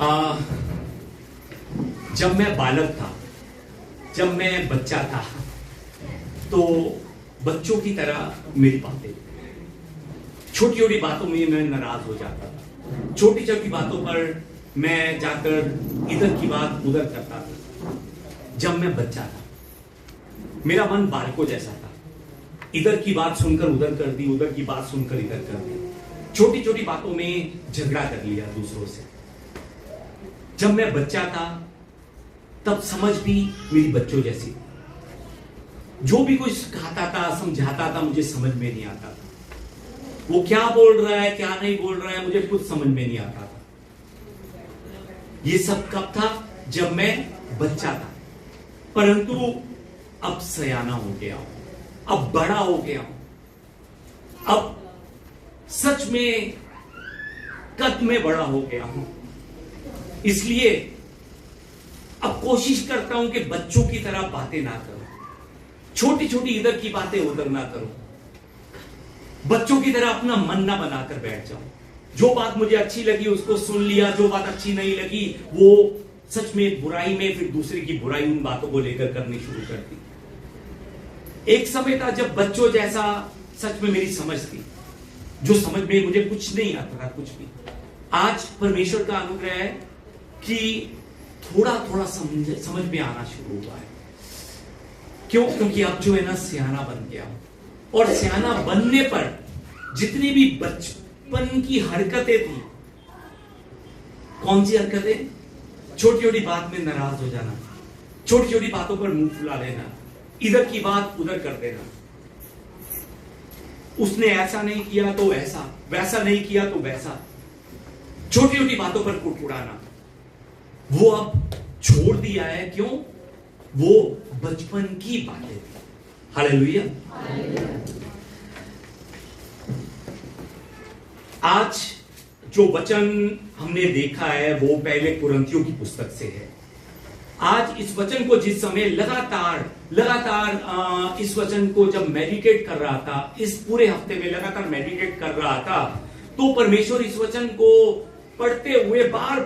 आ, जब मैं बालक था, जब मैं बच्चा था, तो बच्चों की तरह मेरी बातें, छोटी छोटी बातों में मैं नाराज हो जाता था। छोटी छोटी बातों पर मैं जाकर इधर की बात उधर करता था। जब मैं बच्चा था, मेरा मन बालकों जैसा था। इधर की बात सुनकर उधर कर दी, उधर की बात सुनकर इधर कर दी। छोटी छोटी बातों में झगड़ा कर लिया दूसरों से। जब मैं बच्चा था, तब समझ भी मेरी बच्चों जैसी। जो भी कोई सिखाता था, समझाता था, मुझे समझ में नहीं आता था। वो क्या बोल रहा है, क्या नहीं बोल रहा है, मुझे कुछ समझ में नहीं आता था। ये सब कब था? जब मैं बच्चा था। परंतु अब सयाना हो गया हूं, अब बड़ा हो गया हूं, अब सच में कद में बड़ा हो गया हूं। इसलिए अब कोशिश करता हूं कि बच्चों की तरह बातें ना करूं, छोटी छोटी इधर की बातें उधर ना करूं, बच्चों की तरह अपना मन ना बनाकर बैठ जाऊं। जो बात मुझे अच्छी लगी उसको सुन लिया, जो बात अच्छी नहीं लगी वो सच में बुराई में फिर दूसरे की बुराई उन बातों को लेकर करनी शुरू कर दी। एक समय था जब बच्चों जैसा सच में मेरी समझ थी, जो समझ में मुझे कुछ नहीं आता था, कुछ भी। आज परमेश्वर का अनुग्रह है कि थोड़ा थोड़ा समझ में आना शुरू हुआ है। क्यों? क्योंकि अब जो है ना, सियाना बन गया हूं। और सियाना बनने पर जितनी भी बचपन की हरकतें थी, कौन सी हरकतें? छोटी छोटी बात में नाराज हो जाना, छोटी छोटी बातों पर मुंह फुला लेना, इधर की बात उधर कर देना, उसने ऐसा नहीं किया तो ऐसा, वैसा नहीं किया तो वैसा, छोटी छोटी बातों पर कुड़कुड़ाना, वो अब छोड़ दिया है। क्यों? वो बचपन की बातें थी। हालेलुया। आज जो वचन हमने देखा है वो पहले कुरिन्थियों की पुस्तक से है। आज इस वचन को जिस समय लगातार इस वचन को जब मेडिटेट कर रहा था, इस पूरे हफ्ते में लगातार मेडिटेट कर रहा था, तो परमेश्वर इस वचन को पढ़ते हुए बार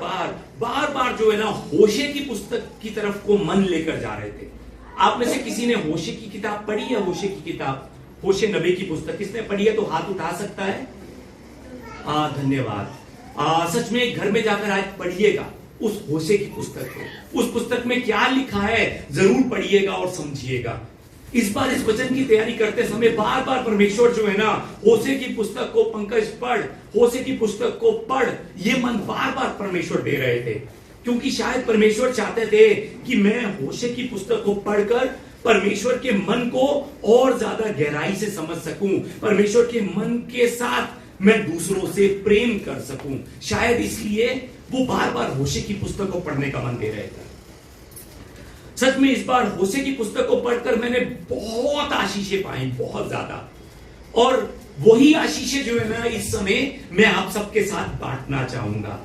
बार जो है ना, होशे की पुस्तक की तरफ को मन लेकर जा रहे थे। आप में से किसी ने होशे की किताब पढ़ी है? होशे की किताब, होशे नबी की पुस्तक किसने पढ़ी है तो हाथ उठा सकता है। धन्यवाद। सच में घर में जाकर आज पढ़िएगा उस होशे की पुस्तक को। उस पुस्तक में क्या लिखा है जरूर पढ़िएगा और समझिएगा। इस बार इस वचन की तैयारी करते समय बार बार परमेश्वर जो है ना, होशे की पुस्तक को पंकज पढ़, होशे की पुस्तक को पढ़, ये मन बार बार परमेश्वर दे रहे थे। क्योंकि शायद परमेश्वर चाहते थे कि मैं होशे की पुस्तक को पढ़कर परमेश्वर के मन को और ज्यादा गहराई से समझ सकूं, परमेश्वर के मन के साथ मैं दूसरों से प्रेम कर सकूं। शायद इसलिए वो बार बार होशे की पुस्तक को पढ़ने का मन दे रहे थे। सच में इस बार होशे की पुस्तक को पढ़कर मैंने बहुत आशीषें पाई, बहुत ज्यादा। और वही आशीषें जो है ना, इस समय मैं आप सबके साथ बांटना चाहूंगा।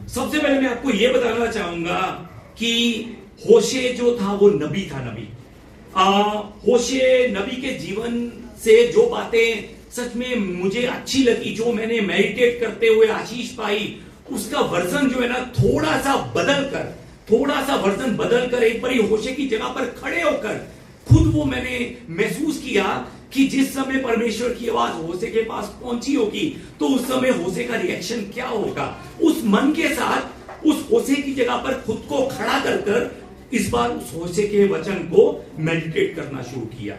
सबसे पहले मैं आपको यह बताना चाहूंगा कि होशे जो था वो नबी था, नबी। होशे नबी के जीवन से जो बातें सच में मुझे अच्छी लगी, जो मैंने मेडिटेट करते हुए आशीष पाई, उसका वर्जन जो है ना, थोड़ा सा वर्जन बदल कर एक बार होशे की जगह पर खड़े होकर खुद वो मैंने महसूस किया कि जिस समय परमेश्वर की आवाज होशे के पास पहुंची होगी तो उस समय होशे का रिएक्शन क्या होगा। उस मन के साथ उस होशे की जगह पर खुद को खड़ा कर इस बार उस होशे के वचन को मेडिटेट करना शुरू किया।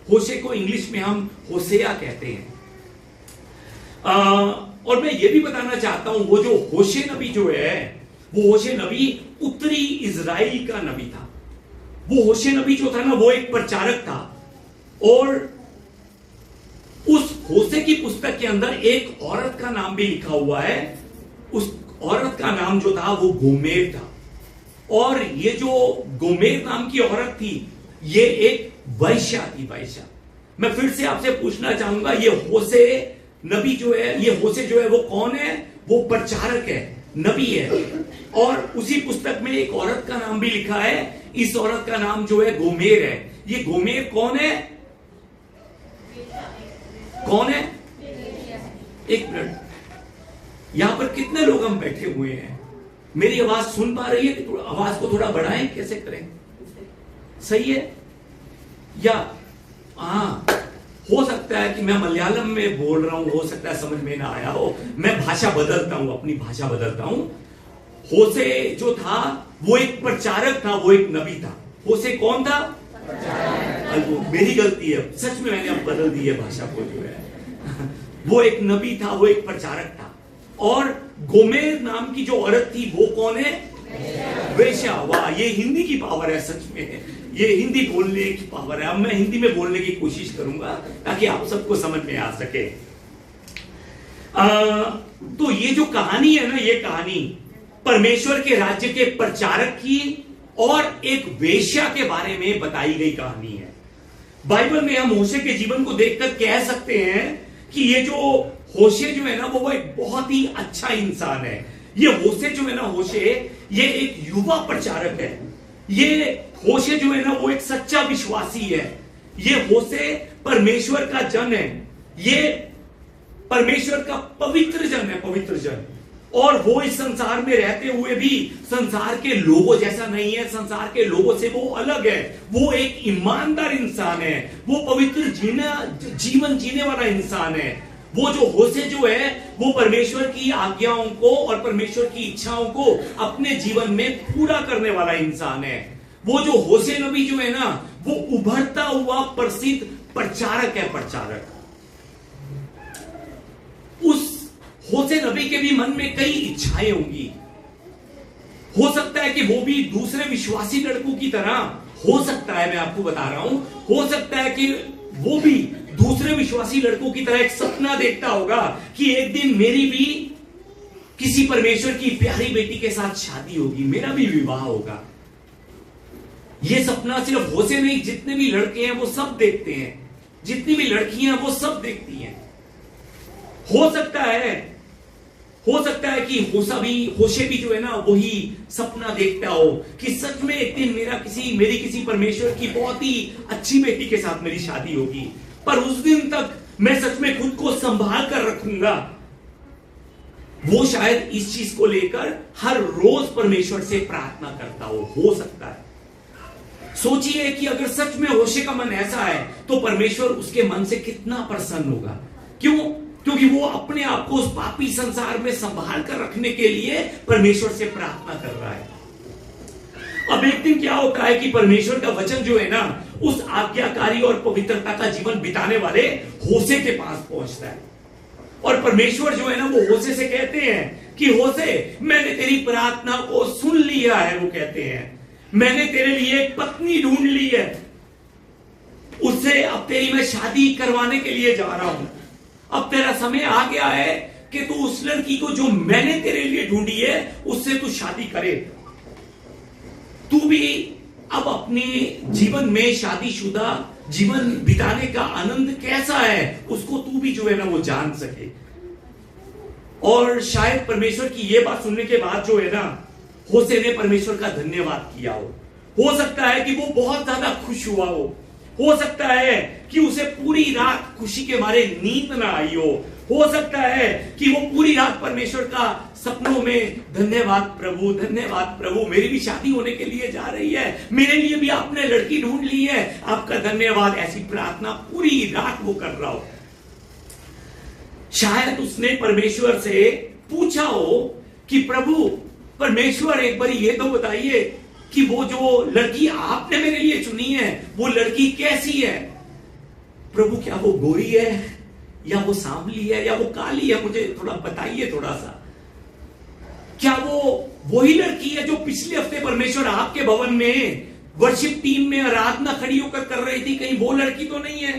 होशे को इंग्लिश में हम होशेया कहते हैं। और मैं ये भी बताना चाहता हूं, वो जो होशे नबी जो है, वो होशे नबी उत्तरी इजराइल का नबी था। वो होशे नबी जो था ना, वो एक प्रचारक था। और उस होशे की पुस्तक के अंदर एक औरत का नाम भी लिखा हुआ है। उस औरत का नाम जो था वो गोमेर था। और ये जो गोमेर नाम की औरत थी, ये एक वैश्या थी, वैश्या। मैं फिर से आपसे पूछना चाहूंगा, ये होशे नबी जो है, ये होशे जो है वो कौन है? वो प्रचारक है, नबी है। और उसी पुस्तक में एक औरत का नाम भी लिखा है। इस औरत का नाम जो है गोमेर है। ये गोमेर कौन है? कौन है? एक मिनट। यहां पर कितने लोग हम बैठे हुए हैं? मेरी आवाज सुन पा रही है कि आवाज को थोड़ा बढ़ाएं? कैसे करें? सही है? या हो सकता है कि मैं मलयालम में बोल रहा हूं, हो सकता है समझ में ना आया हो, मैं भाषा बदलता हूं, अपनी भाषा बदलता हूं। होशे जो था वो एक प्रचारक था, वो एक नबी था। होशे कौन था? मेरी गलती है, सच में मैंने अब बदल दी है भाषा को जो है। वो एक नबी था, वो एक प्रचारक था। और गोमेर नाम की जो औरत थी वो कौन है? वेश्या। वाह, ये हिंदी की पावर है, सच में ये हिंदी बोलने की पावर है। अब मैं हिंदी में बोलने की कोशिश करूंगा ताकि आप सबको समझ में आ सके। तो ये जो कहानी है ना, ये कहानी परमेश्वर के राज्य के प्रचारक की और एक वेश्या के बारे में बताई गई कहानी है। बाइबल में हम होशे के जीवन को देखकर कह सकते हैं कि ये जो होशे जो है ना, वो एक बहुत ही अच्छा इंसान है। ये होशे जो है ना, होशे ये एक युवा प्रचारक है। ये होशे जो है ना, वो एक सच्चा विश्वासी है। ये होशे परमेश्वर का जन है। ये परमेश्वर का पवित्र जन है, पवित्र जन। और वो इस संसार में रहते हुए भी संसार के लोगों जैसा नहीं है, संसार के लोगों से वो अलग है। वो एक ईमानदार इंसान है, वो पवित्र जीवन जीने वाला इंसान है। वो जो होशे जो है, वो परमेश्वर की आज्ञाओं को और परमेश्वर की इच्छाओं को अपने जीवन में पूरा करने वाला इंसान है। वो जो होशे नबी जो है ना, वो उभरता हुआ प्रसिद्ध प्रचारक है, प्रचारक। उस होशे नबी के भी मन में कई इच्छाएं होंगी। हो सकता है कि वो भी दूसरे विश्वासी लड़कों की तरह, हो सकता है, मैं आपको बता रहा हूं, हो सकता है कि वो भी दूसरे विश्वासी लड़कों की तरह एक सपना देखता होगा कि एक दिन मेरी भी किसी परमेश्वर की प्यारी बेटी के साथ शादी होगी, मेरा भी विवाह होगा। ये सपना सिर्फ होशे नहीं, जितने भी लड़के हैं वो सब देखते हैं, जितनी भी लड़कियां वो सब देखती हैं। हो सकता है कि होशे भी जो है ना, वही सपना देखता हो कि सच में एक दिन मेरी किसी परमेश्वर की बहुत ही अच्छी बेटी के साथ मेरी शादी होगी, पर उस दिन तक मैं सच में खुद को संभाल कर रखूंगा। वो शायद इस चीज को लेकर हर रोज परमेश्वर से प्रार्थना करता हो सकता है। सोचिए कि अगर सच में होशे का मन ऐसा है तो परमेश्वर उसके मन से कितना प्रसन्न होगा। क्यों? क्योंकि वो अपने आप को उस पापी संसार में संभाल कर रखने के लिए परमेश्वर से प्रार्थना कर रहा है। अब एक दिन क्या होता है कि परमेश्वर का वचन जो है ना, उस आज्ञाकारी और पवित्रता का जीवन बिताने वाले होशे के पास पहुंचता है। और परमेश्वर जो है ना, वो होशे से कहते हैं कि होशे, मैंने तेरी प्रार्थना को सुन लिया है। वो कहते हैं, मैंने तेरे लिए एक पत्नी ढूंढ ली है, उससे अब तेरी मैं शादी करवाने के लिए जा रहा हूं। अब तेरा समय आ गया है कि तू उस लड़की को जो मैंने तेरे लिए ढूंढी है, उससे तू शादी करे। तू भी अब अपने जीवन में शादीशुदा जीवन बिताने का आनंद कैसा है, उसको तू भी जो है ना वो जान सके। और शायद परमेश्वर की ये बात सुनने के बाद जो है ना, होशे ने परमेश्वर का धन्यवाद किया हो सकता है कि वो बहुत ज्यादा खुश हुआ हो सकता है कि उसे पूरी रात खुशी के मारे नींद ना आई हो सकता है कि वो पूरी रात परमेश्वर का सपनों में धन्यवाद प्रभु, मेरी भी शादी होने के लिए जा रही है, मेरे लिए भी आपने लड़की ढूंढ ली है, आपका धन्यवाद। ऐसी प्रार्थना पूरी रात वो कर रहा हो। शायद उसने परमेश्वर से पूछा हो कि प्रभु परमेश्वर, एक बार ये तो बताइए कि वो जो लड़की आपने मेरे लिए चुनी है, वो लड़की कैसी है? प्रभु, क्या वो गोरी है या वो सांवली है या वो काली है? मुझे थोड़ा बताइए, थोड़ा सा। क्या वो वही लड़की है जो पिछले हफ्ते परमेश्वर आपके भवन में वर्शिप टीम में आराधना खड़ी होकर कर रही थी? कहीं वो लड़की तो नहीं है?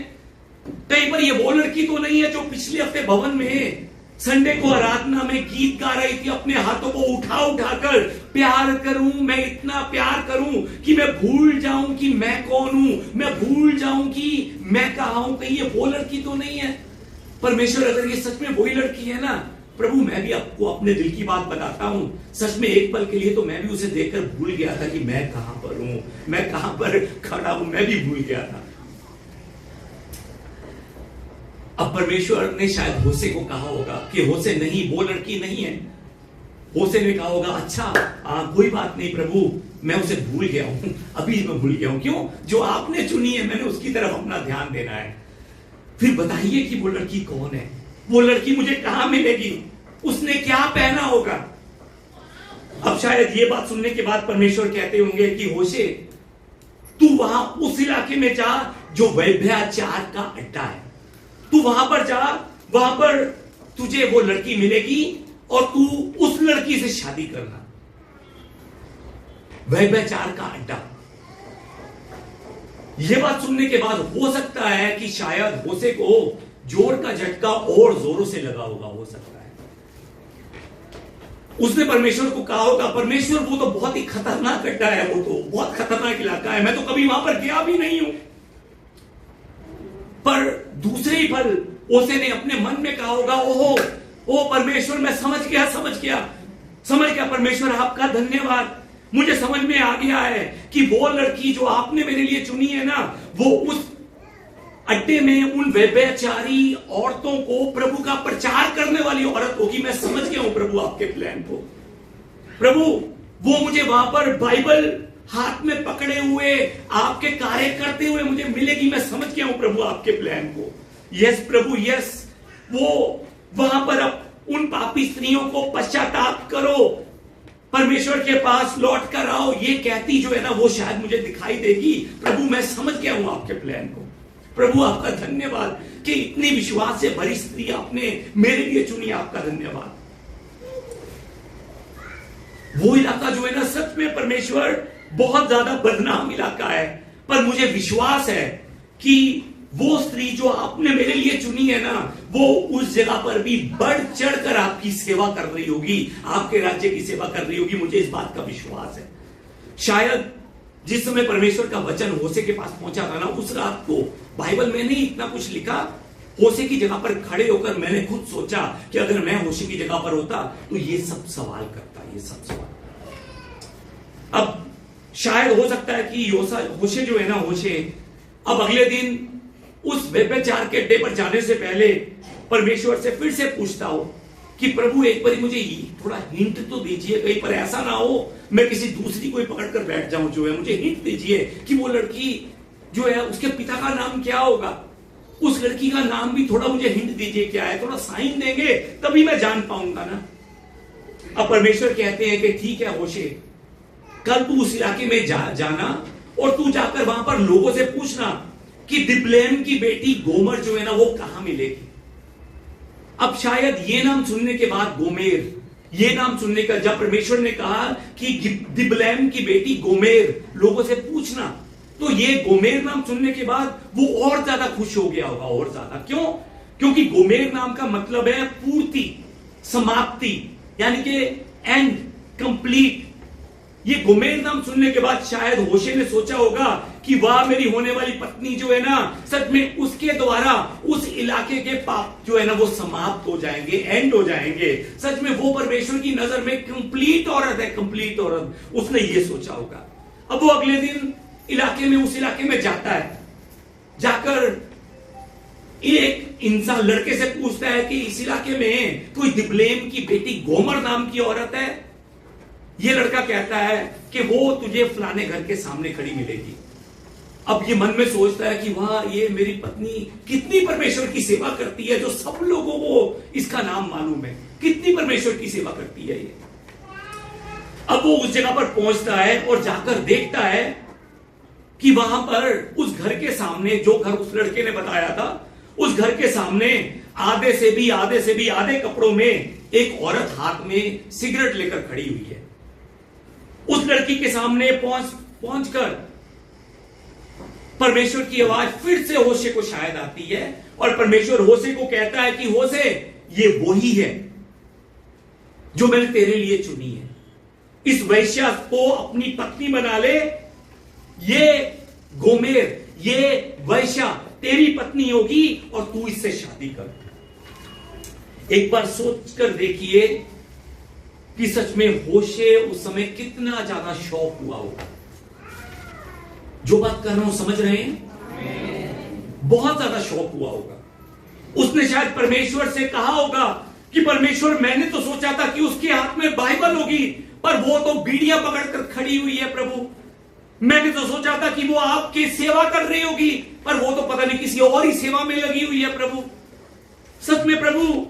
कहीं पर ये वो लड़की तो नहीं है जो पिछले हफ्ते भवन में संडे को आराधना में गीत गा रही थी, अपने हाथों को उठा उठाकर, प्यार करूं, मैं इतना प्यार करूं कि मैं भूल जाऊं कि मैं कौन हूं, मैं भूल जाऊं कि मैं कहां हूं? कहीं ये वो लड़की तो नहीं है? परमेश्वर, अगर ये सच में वही लड़की है ना प्रभु, मैं भी आपको अपने दिल की बात बताता हूं, सच में एक पल के लिए तो मैं भी उसे देखकर भूल गया था कि मैं कहां पर हूं, मैं कहां पर खड़ा हूं, मैं भी भूल गया था। अब परमेश्वर ने शायद होशे को कहा होगा कि होशे नहीं, वो लड़की नहीं है। होशे ने कहा होगा अच्छा कोई बात नहीं प्रभु, मैं उसे भूल गया हूं, अभी मैं भूल गया हूं। क्यों? जो आपने चुनी है मैंने उसकी तरफ अपना ध्यान देना है। फिर बताइए कि वो लड़की कौन है, वो लड़की मुझे कहां मिलेगी, उसने क्या पहना होगा। अब शायद ये बात सुनने के बाद परमेश्वर कहते होंगे कि होशे तू वहां उस इलाके में जा जो व्यभिचार का अड्डा है, तू वहां पर जा, वहां पर तुझे वो लड़की मिलेगी और तू उस लड़की से शादी करना। व्यभिचार का अड्डा। यह बात सुनने के बाद हो सकता है कि शायद होशे को जोर का झटका और जोरों से लगा होगा, हो सकता है उसने परमेश्वर को कहा होगा परमेश्वर वो तो बहुत ही खतरनाक अड्डा है, वो तो बहुत खतरनाक इलाका है, मैं तो कभी वहां पर गया भी नहीं हूं। पर दूसरे ही पल होशे ने अपने मन में कहा होगा ओहो ओ परमेश्वर मैं समझ गया परमेश्वर आपका धन्यवाद, मुझे समझ में आ गया है कि वो लड़की जो आपने मेरे लिए चुनी है ना, वो उस अड्डे में उन व्यभिचारी औरतों को प्रभु का प्रचार करने वाली औरत होगी। मैं समझ गया हूं प्रभु आपके प्लान को। प्रभु वो मुझे वहां पर बाइबल हाथ में पकड़े हुए आपके कार्य करते हुए मुझे मिलेगी। मैं समझ गया हूं प्रभु आपके प्लान को। यस प्रभु यस, वो वहां पर अब उन पापी स्त्रियों को पश्चाताप करो, परमेश्वर के पास लौट कर आओ, ये कहती जो है ना वो शायद मुझे दिखाई देगी। प्रभु मैं समझ गया हूं आपके प्लान को। प्रभु आपका धन्यवाद कि इतनी विश्वास से भरी स्त्री आपने मेरे लिए चुनी, आपका धन्यवाद। वो इलाका जो है ना सच में परमेश्वर बहुत ज्यादा बदनाम इलाका है, पर मुझे विश्वास है कि वो स्त्री जो आपने मेरे लिए चुनी है ना, वो उस जगह पर भी बढ़ चढ़कर आपकी सेवा कर रही होगी, आपके राज्य की सेवा कर रही होगी। मुझे इस बात का विश्वास है। शायद जिस समय परमेश्वर का वचन होशे के पास पहुंचा था ना, उस रात को बाइबल में नहीं इतना कुछ लिखा। होशे की जगह पर खड़े होकर मैंने खुद सोचा कि अगर मैं होशे की जगह पर होता तो ये सब सवाल करता, ये सब सवाल। अब शायद हो सकता है कि होशे जो है ना, होशे अब अगले दिन उस व्यभिचार के अड्डे पर जाने से पहले परमेश्वर से फिर से पूछता हो कि प्रभु एक बार मुझे थोड़ा हिंट तो दीजिए, कहीं पर ऐसा ना हो मैं किसी दूसरी को पकड़कर बैठ जाऊं, जो है मुझे हिंट दीजिए कि वो लड़की जो है उसके पिता का नाम क्या होगा, उस लड़की का नाम भी थोड़ा मुझे हिंट दीजिए क्या है, थोड़ा साइन देंगे तभी मैं जान पाऊंगा ना। अब परमेश्वर कहते हैं कि ठीक है होशे, कल तू उस इलाके में जाना और तू जाकर वहां पर लोगों से पूछना कि दिबलेम की बेटी गोमर जो है ना वो कहां मिलेगी। अब शायद ये नाम सुनने के बाद गोमेर, ये नाम सुनने का जब परमेश्वर ने कहा कि दिबलेम की बेटी गोमेर लोगों से पूछना, तो ये गोमेर नाम सुनने के बाद वो और ज्यादा खुश हो गया होगा, और ज्यादा। क्यों? क्योंकि गोमेर नाम का मतलब है पूर्ति, समाप्ति, यानी कि एंड, कंप्लीट। ये गोमेर नाम सुनने के बाद शायद होशे ने सोचा होगा कि वाह मेरी होने वाली पत्नी जो है ना, सच में उसके द्वारा उस इलाके के पाप जो है ना वो समाप्त हो जाएंगे, एंड हो जाएंगे। सच में वो परमेश्वर की नजर में कंप्लीट औरत है, कंप्लीट औरत। उसने ये सोचा होगा। अब वो अगले दिन उस इलाके में जाता है, जाकर एक इंसान लड़के से पूछता है कि इस इलाके में कोई दिबलेम की बेटी गोमर नाम की औरत है। ये लड़का कहता है कि वो तुझे फलाने घर के सामने खड़ी मिलेगी। अब ये मन में सोचता है कि वाह ये मेरी पत्नी कितनी परमेश्वर की सेवा करती है, जो सब लोगों को इसका नाम मालूम है, कितनी परमेश्वर की सेवा करती है ये। अब वो उस जगह पर पहुंचता है और जाकर देखता है कि वहां पर उस घर के सामने, जो घर उस लड़के ने बताया था, उस घर के सामने आधे से भी आधे कपड़ों में एक औरत हाथ में सिगरेट लेकर खड़ी हुई है। उस लड़की के सामने पहुंचकर परमेश्वर की आवाज फिर से होशे को शायद आती है और परमेश्वर होशे को कहता है कि होशे ये वही है जो मैंने तेरे लिए चुनी है, इस वैश्या को अपनी पत्नी बना ले। ये गोमेर, ये वैश्या तेरी पत्नी होगी और तू इससे शादी कर। एक बार सोचकर देखिए कि सच में होशे उस समय कितना ज्यादा शौक हुआ होगा। जो बात कर रहा हूं समझ रहे हैं? बहुत ज्यादा शौक हुआ होगा। उसने शायद परमेश्वर से कहा होगा कि परमेश्वर, मैंने तो सोचा था कि उसके हाथ में बाइबल होगी, पर वो तो बीड़ियां पकड़कर खड़ी हुई है प्रभु। मैंने तो सोचा था कि वो आपकी सेवा कर रही होगी, पर वो तो पता नहीं किसी और ही सेवा में लगी हुई है प्रभु। सच में प्रभु,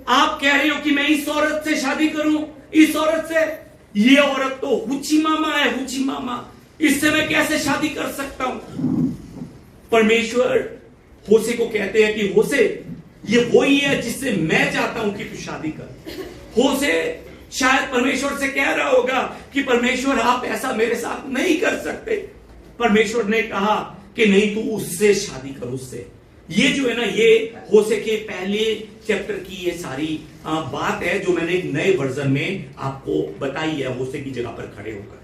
आप कह रहे हो कि मैं इस औरत से शादी करूं, इस औरत से? ये औरत तो हुची मामा है, हुची मामा, इससे मैं कैसे शादी कर सकता हूं? परमेश्वर होशे को कहते हैं कि होशे, ये वही है जिससे मैं चाहता हूं कि तू शादी कर। होशे शायद परमेश्वर से कह रहा होगा कि परमेश्वर, आप ऐसा मेरे साथ नहीं कर सकते। परमेश्वर ने कहा कि नहीं, तू उससे शादी कर, उससे। ये जो है ना, ये होशे के पहले चैप्टर की ये सारी बात है जो मैंने एक नए वर्जन में आपको बताई है, होशे की जगह पर खड़े होकर।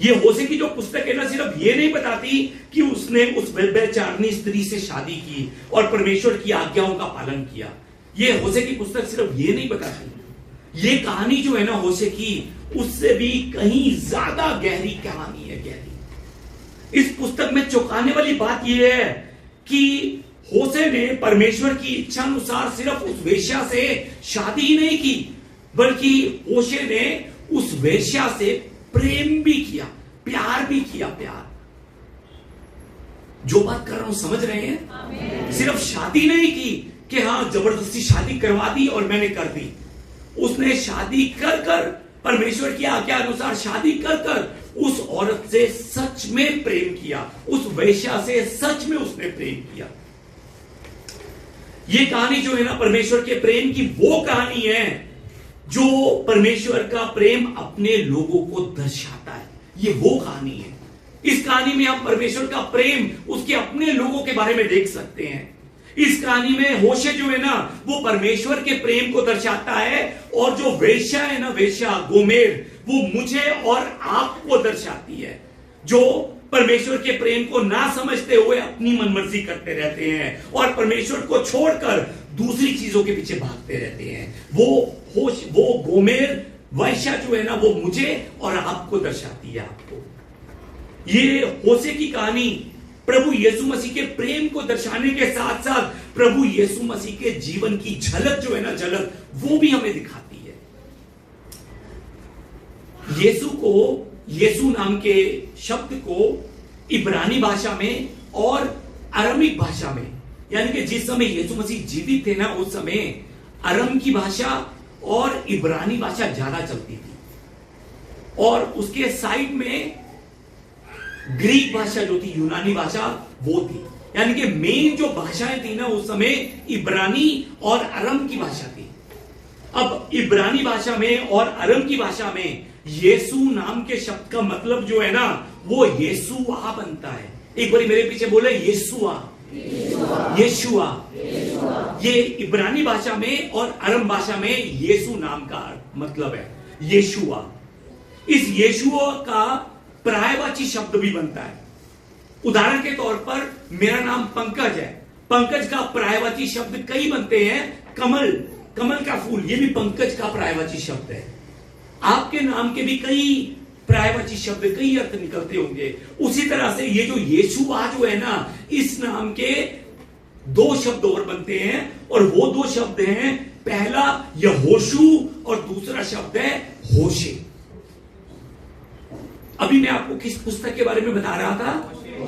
ये होशे की जो पुस्तक है ना, सिर्फ ये नहीं बताती कि उसने उस व्यभिचारिणी स्त्री से शादी की और परमेश्वर की आज्ञाओं का पालन किया। ये होशे की पुस्तक सिर्फ ये नहीं बताती। ये कहानी जो है ना होशे की, उससे भी कहीं ज्यादा गहरी कहानी है, गहरी। इस पुस्तक में चौंकाने वाली बात यह है कि होशे ने परमेश्वर की इच्छा अनुसार सिर्फ उस वेश्या से शादी ही नहीं की, बल्कि होशे ने उस वेश्या से प्रेम भी किया, प्यार भी किया। प्यार, जो बात कर रहा हूं समझ रहे हैं? सिर्फ शादी नहीं की कि हां जबरदस्ती शादी करवा दी और मैंने कर दी। उसने शादी कर कर, परमेश्वर की आज्ञा अनुसार शादी कर कर उस औरत से सच में प्रेम किया, उस वेश्या से सच में उसने प्रेम किया। ये कहानी जो है ना, परमेश्वर के प्रेम की वो कहानी है जो परमेश्वर का प्रेम अपने लोगों को दर्शाता है। ये वो कहानी है। इस कहानी में हम परमेश्वर का प्रेम उसके अपने लोगों के बारे में देख सकते हैं। इस कहानी में होशे जो है ना, वो परमेश्वर के प्रेम को दर्शाता है, और जो वेश्या है ना, वेश्या गोमेर, वो मुझे और आपको दर्शाती है, जो परमेश्वर के प्रेम को ना समझते हुए अपनी मनमर्जी करते रहते हैं और परमेश्वर को छोड़कर दूसरी चीजों के पीछे भागते रहते हैं। वो गोमेर वेश्या जो है ना, वो मुझे और आपको दर्शाती है, आपको। ये होशे की कहानी प्रभु यीशु मसीह के प्रेम को दर्शाने के साथ साथ प्रभु यीशु मसीह के जीवन की झलक जो है ना, झलक, वो भी हमें दिखाती है। यीशु नाम के शब्द को इब्रानी भाषा में और अरमिक भाषा में, यानी कि जिस समय यीशु मसीह जीवित थे ना, उस समय अरम की भाषा और इब्रानी भाषा ज्यादा चलती थी, और उसके साइड में ग्रीक भाषा जो थी, यूनानी भाषा, वो थी। यानी कि मेन जो भाषाएं थी ना उस समय, इब्रानी और अरम की भाषा थी। अब इब्रानी भाषा में और अरम की भाषा में यीशु नाम के शब्द का मतलब जो है ना, वो यीशुआ बनता है। एक बार मेरे पीछे बोले, यीशुआ, यीशुआ। ये इब्रानी भाषा में और अरम भाषा में यीशु नाम का मतलब है यीशुआ। इस यीशुआ का पर्यायवाची शब्द भी बनता है। उदाहरण के तौर पर मेरा नाम पंकज है, पंकज का पर्यायवाची शब्द कई बनते हैं। कमल, कमल का फूल, ये भी पंकज का पर्यायवाची शब्द है। आपके नाम के भी कई पर्यायवाची शब्द, कई अर्थ निकलते होंगे। उसी तरह से ये जो यीशुआ जो है ना, इस नाम के दो शब्द और बनते हैं, और वो दो शब्द हैं, पहला यहोशू और दूसरा शब्द है होशे। अभी मैं आपको किस पुस्तक के बारे में बता रहा था?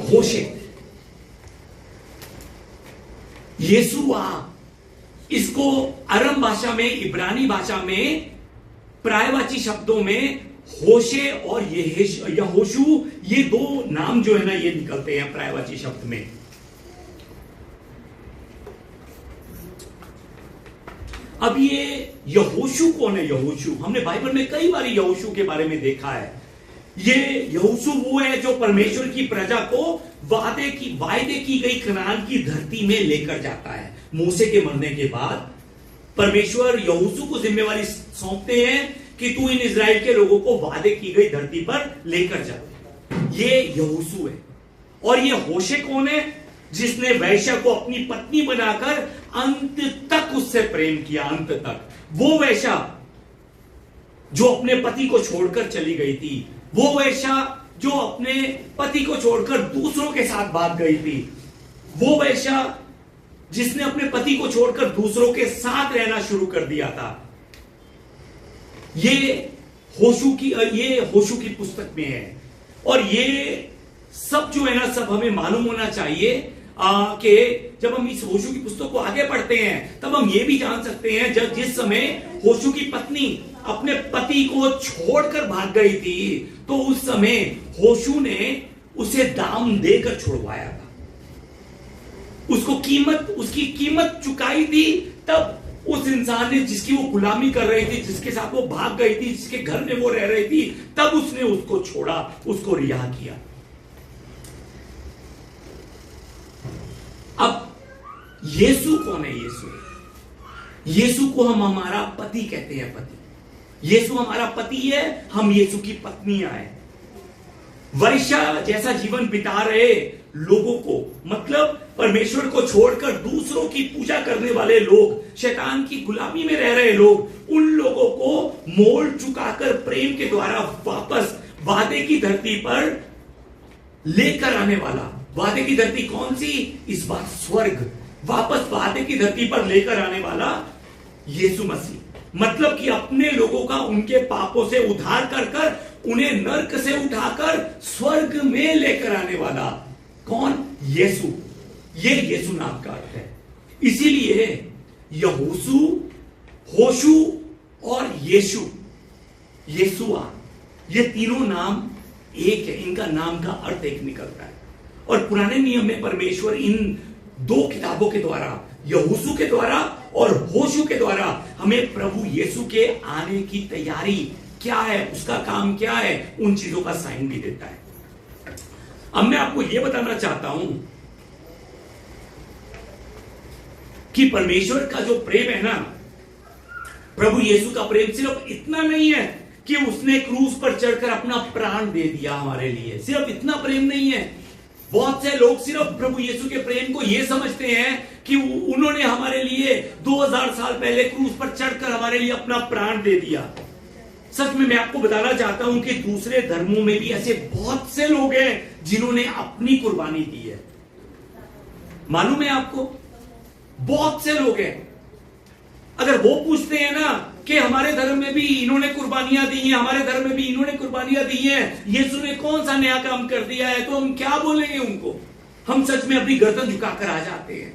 होशे। यीशुआ, इसको अरम भाषा में, इब्रानी भाषा में पर्यायवाची शब्दों में होशे और यहोशू, ये दो नाम जो है ना, ये निकलते हैं पर्यायवाची शब्द में। अब ये यहोशू कौन है? यहोशू, हमने बाइबल में कई बार यहोशू के बारे में देखा है। ये यहोशू वो है जो परमेश्वर की प्रजा को वादे की गई कनान की धरती में लेकर जाता है। मूसे के मरने के बाद परमेश्वर यहोशू को जिम्मेवारी सौंपते हैं कि तू इन इजराइल के लोगों को वादे की गई धरती पर लेकर जा। ये यहोशू है। और ये होशे कौन है? जिसने वैश्या को अपनी पत्नी बनाकर अंत तक उससे प्रेम किया, अंत तक। वो वैश्या जो अपने पति को छोड़कर चली गई थी, वो वैश्या जो अपने पति को छोड़कर दूसरों के साथ भाग गई थी, वो वैश्या जिसने अपने पति को छोड़कर दूसरों के साथ रहना शुरू कर दिया था। ये होशू की पुस्तक में है। और ये सब जो है ना, सब हमें मालूम होना चाहिए कि जब हम इस होशू की पुस्तक को आगे पढ़ते हैं तब हम ये भी जान सकते हैं, जब जिस समय होशू की पत्नी अपने पति को छोड़कर भाग गई थी तो उस समय होशू ने उसे दाम देकर छुड़वाया था, उसकी कीमत चुकाई थी। तब उस इंसान ने, जिसकी वो गुलामी कर रही थी, जिसके साथ वो भाग गई थी, जिसके घर में वो रह रही थी, तब उसने उसको छोड़ा, उसको रिहा किया। अब यीशु कौन है? यीशु को हम हमारा पति कहते हैं। पति, यीशु हमारा पति है, हम यीशु की पत्नियां हैं। वैश्या जैसा जीवन बिता रहे लोगों को, मतलब परमेश्वर को छोड़कर दूसरों की पूजा करने वाले लोग, शैतान की गुलामी में रह रहे लोग, उन लोगों को मोल चुकाकर प्रेम के द्वारा वापस वादे की धरती पर लेकर आने वाला। वादे की धरती कौन सी? इस बार स्वर्ग। वापस वादे की धरती पर लेकर आने वाला यीशु मसीह, मतलब कि अपने लोगों का उनके पापों से उद्धार कर कर उन्हें नर्क से उठाकर स्वर्ग में लेकर आने वाला। कौन? यीशु। ये यीशु नाम का अर्थ है। इसीलिए यहोशू, होशू और यीशुआ, ये तीनों नाम एक है, इनका नाम का अर्थ एक निकलता है। और पुराने नियम में परमेश्वर इन दो किताबों के द्वारा, यहोशू के द्वारा और होशू के द्वारा, हमें प्रभु यीशु के आने की तैयारी क्या है, उसका काम क्या है, उन चीजों का साइन भी देता है। अब मैं आपको यह बताना चाहता हूं कि परमेश्वर का जो प्रेम है ना, प्रभु यीशु का प्रेम सिर्फ इतना नहीं है कि उसने क्रूस पर चढ़कर अपना प्राण दे दिया हमारे लिए। सिर्फ इतना प्रेम नहीं है। बहुत से लोग सिर्फ प्रभु यीशु के प्रेम को यह समझते हैं कि उन्होंने हमारे लिए 2000 साल पहले क्रूस पर चढ़कर हमारे लिए अपना प्राण दे दिया। सच में मैं आपको बताना चाहता हूं कि दूसरे धर्मों में भी ऐसे बहुत से लोग हैं जिन्होंने अपनी कुर्बानी दी है। मालूम है आपको? बहुत से लोग हैं। अगर वो पूछते हैं ना कि हमारे धर्म में भी इन्होंने कुर्बानियां दी हैं, हमारे धर्म में भी इन्होंने कुर्बानियां दी हैं, यीशु ने कौन सा नया काम कर दिया है, तो हम क्या बोलेंगे उनको? हम सच में अपनी गर्दन झुकाकर आ जाते हैं।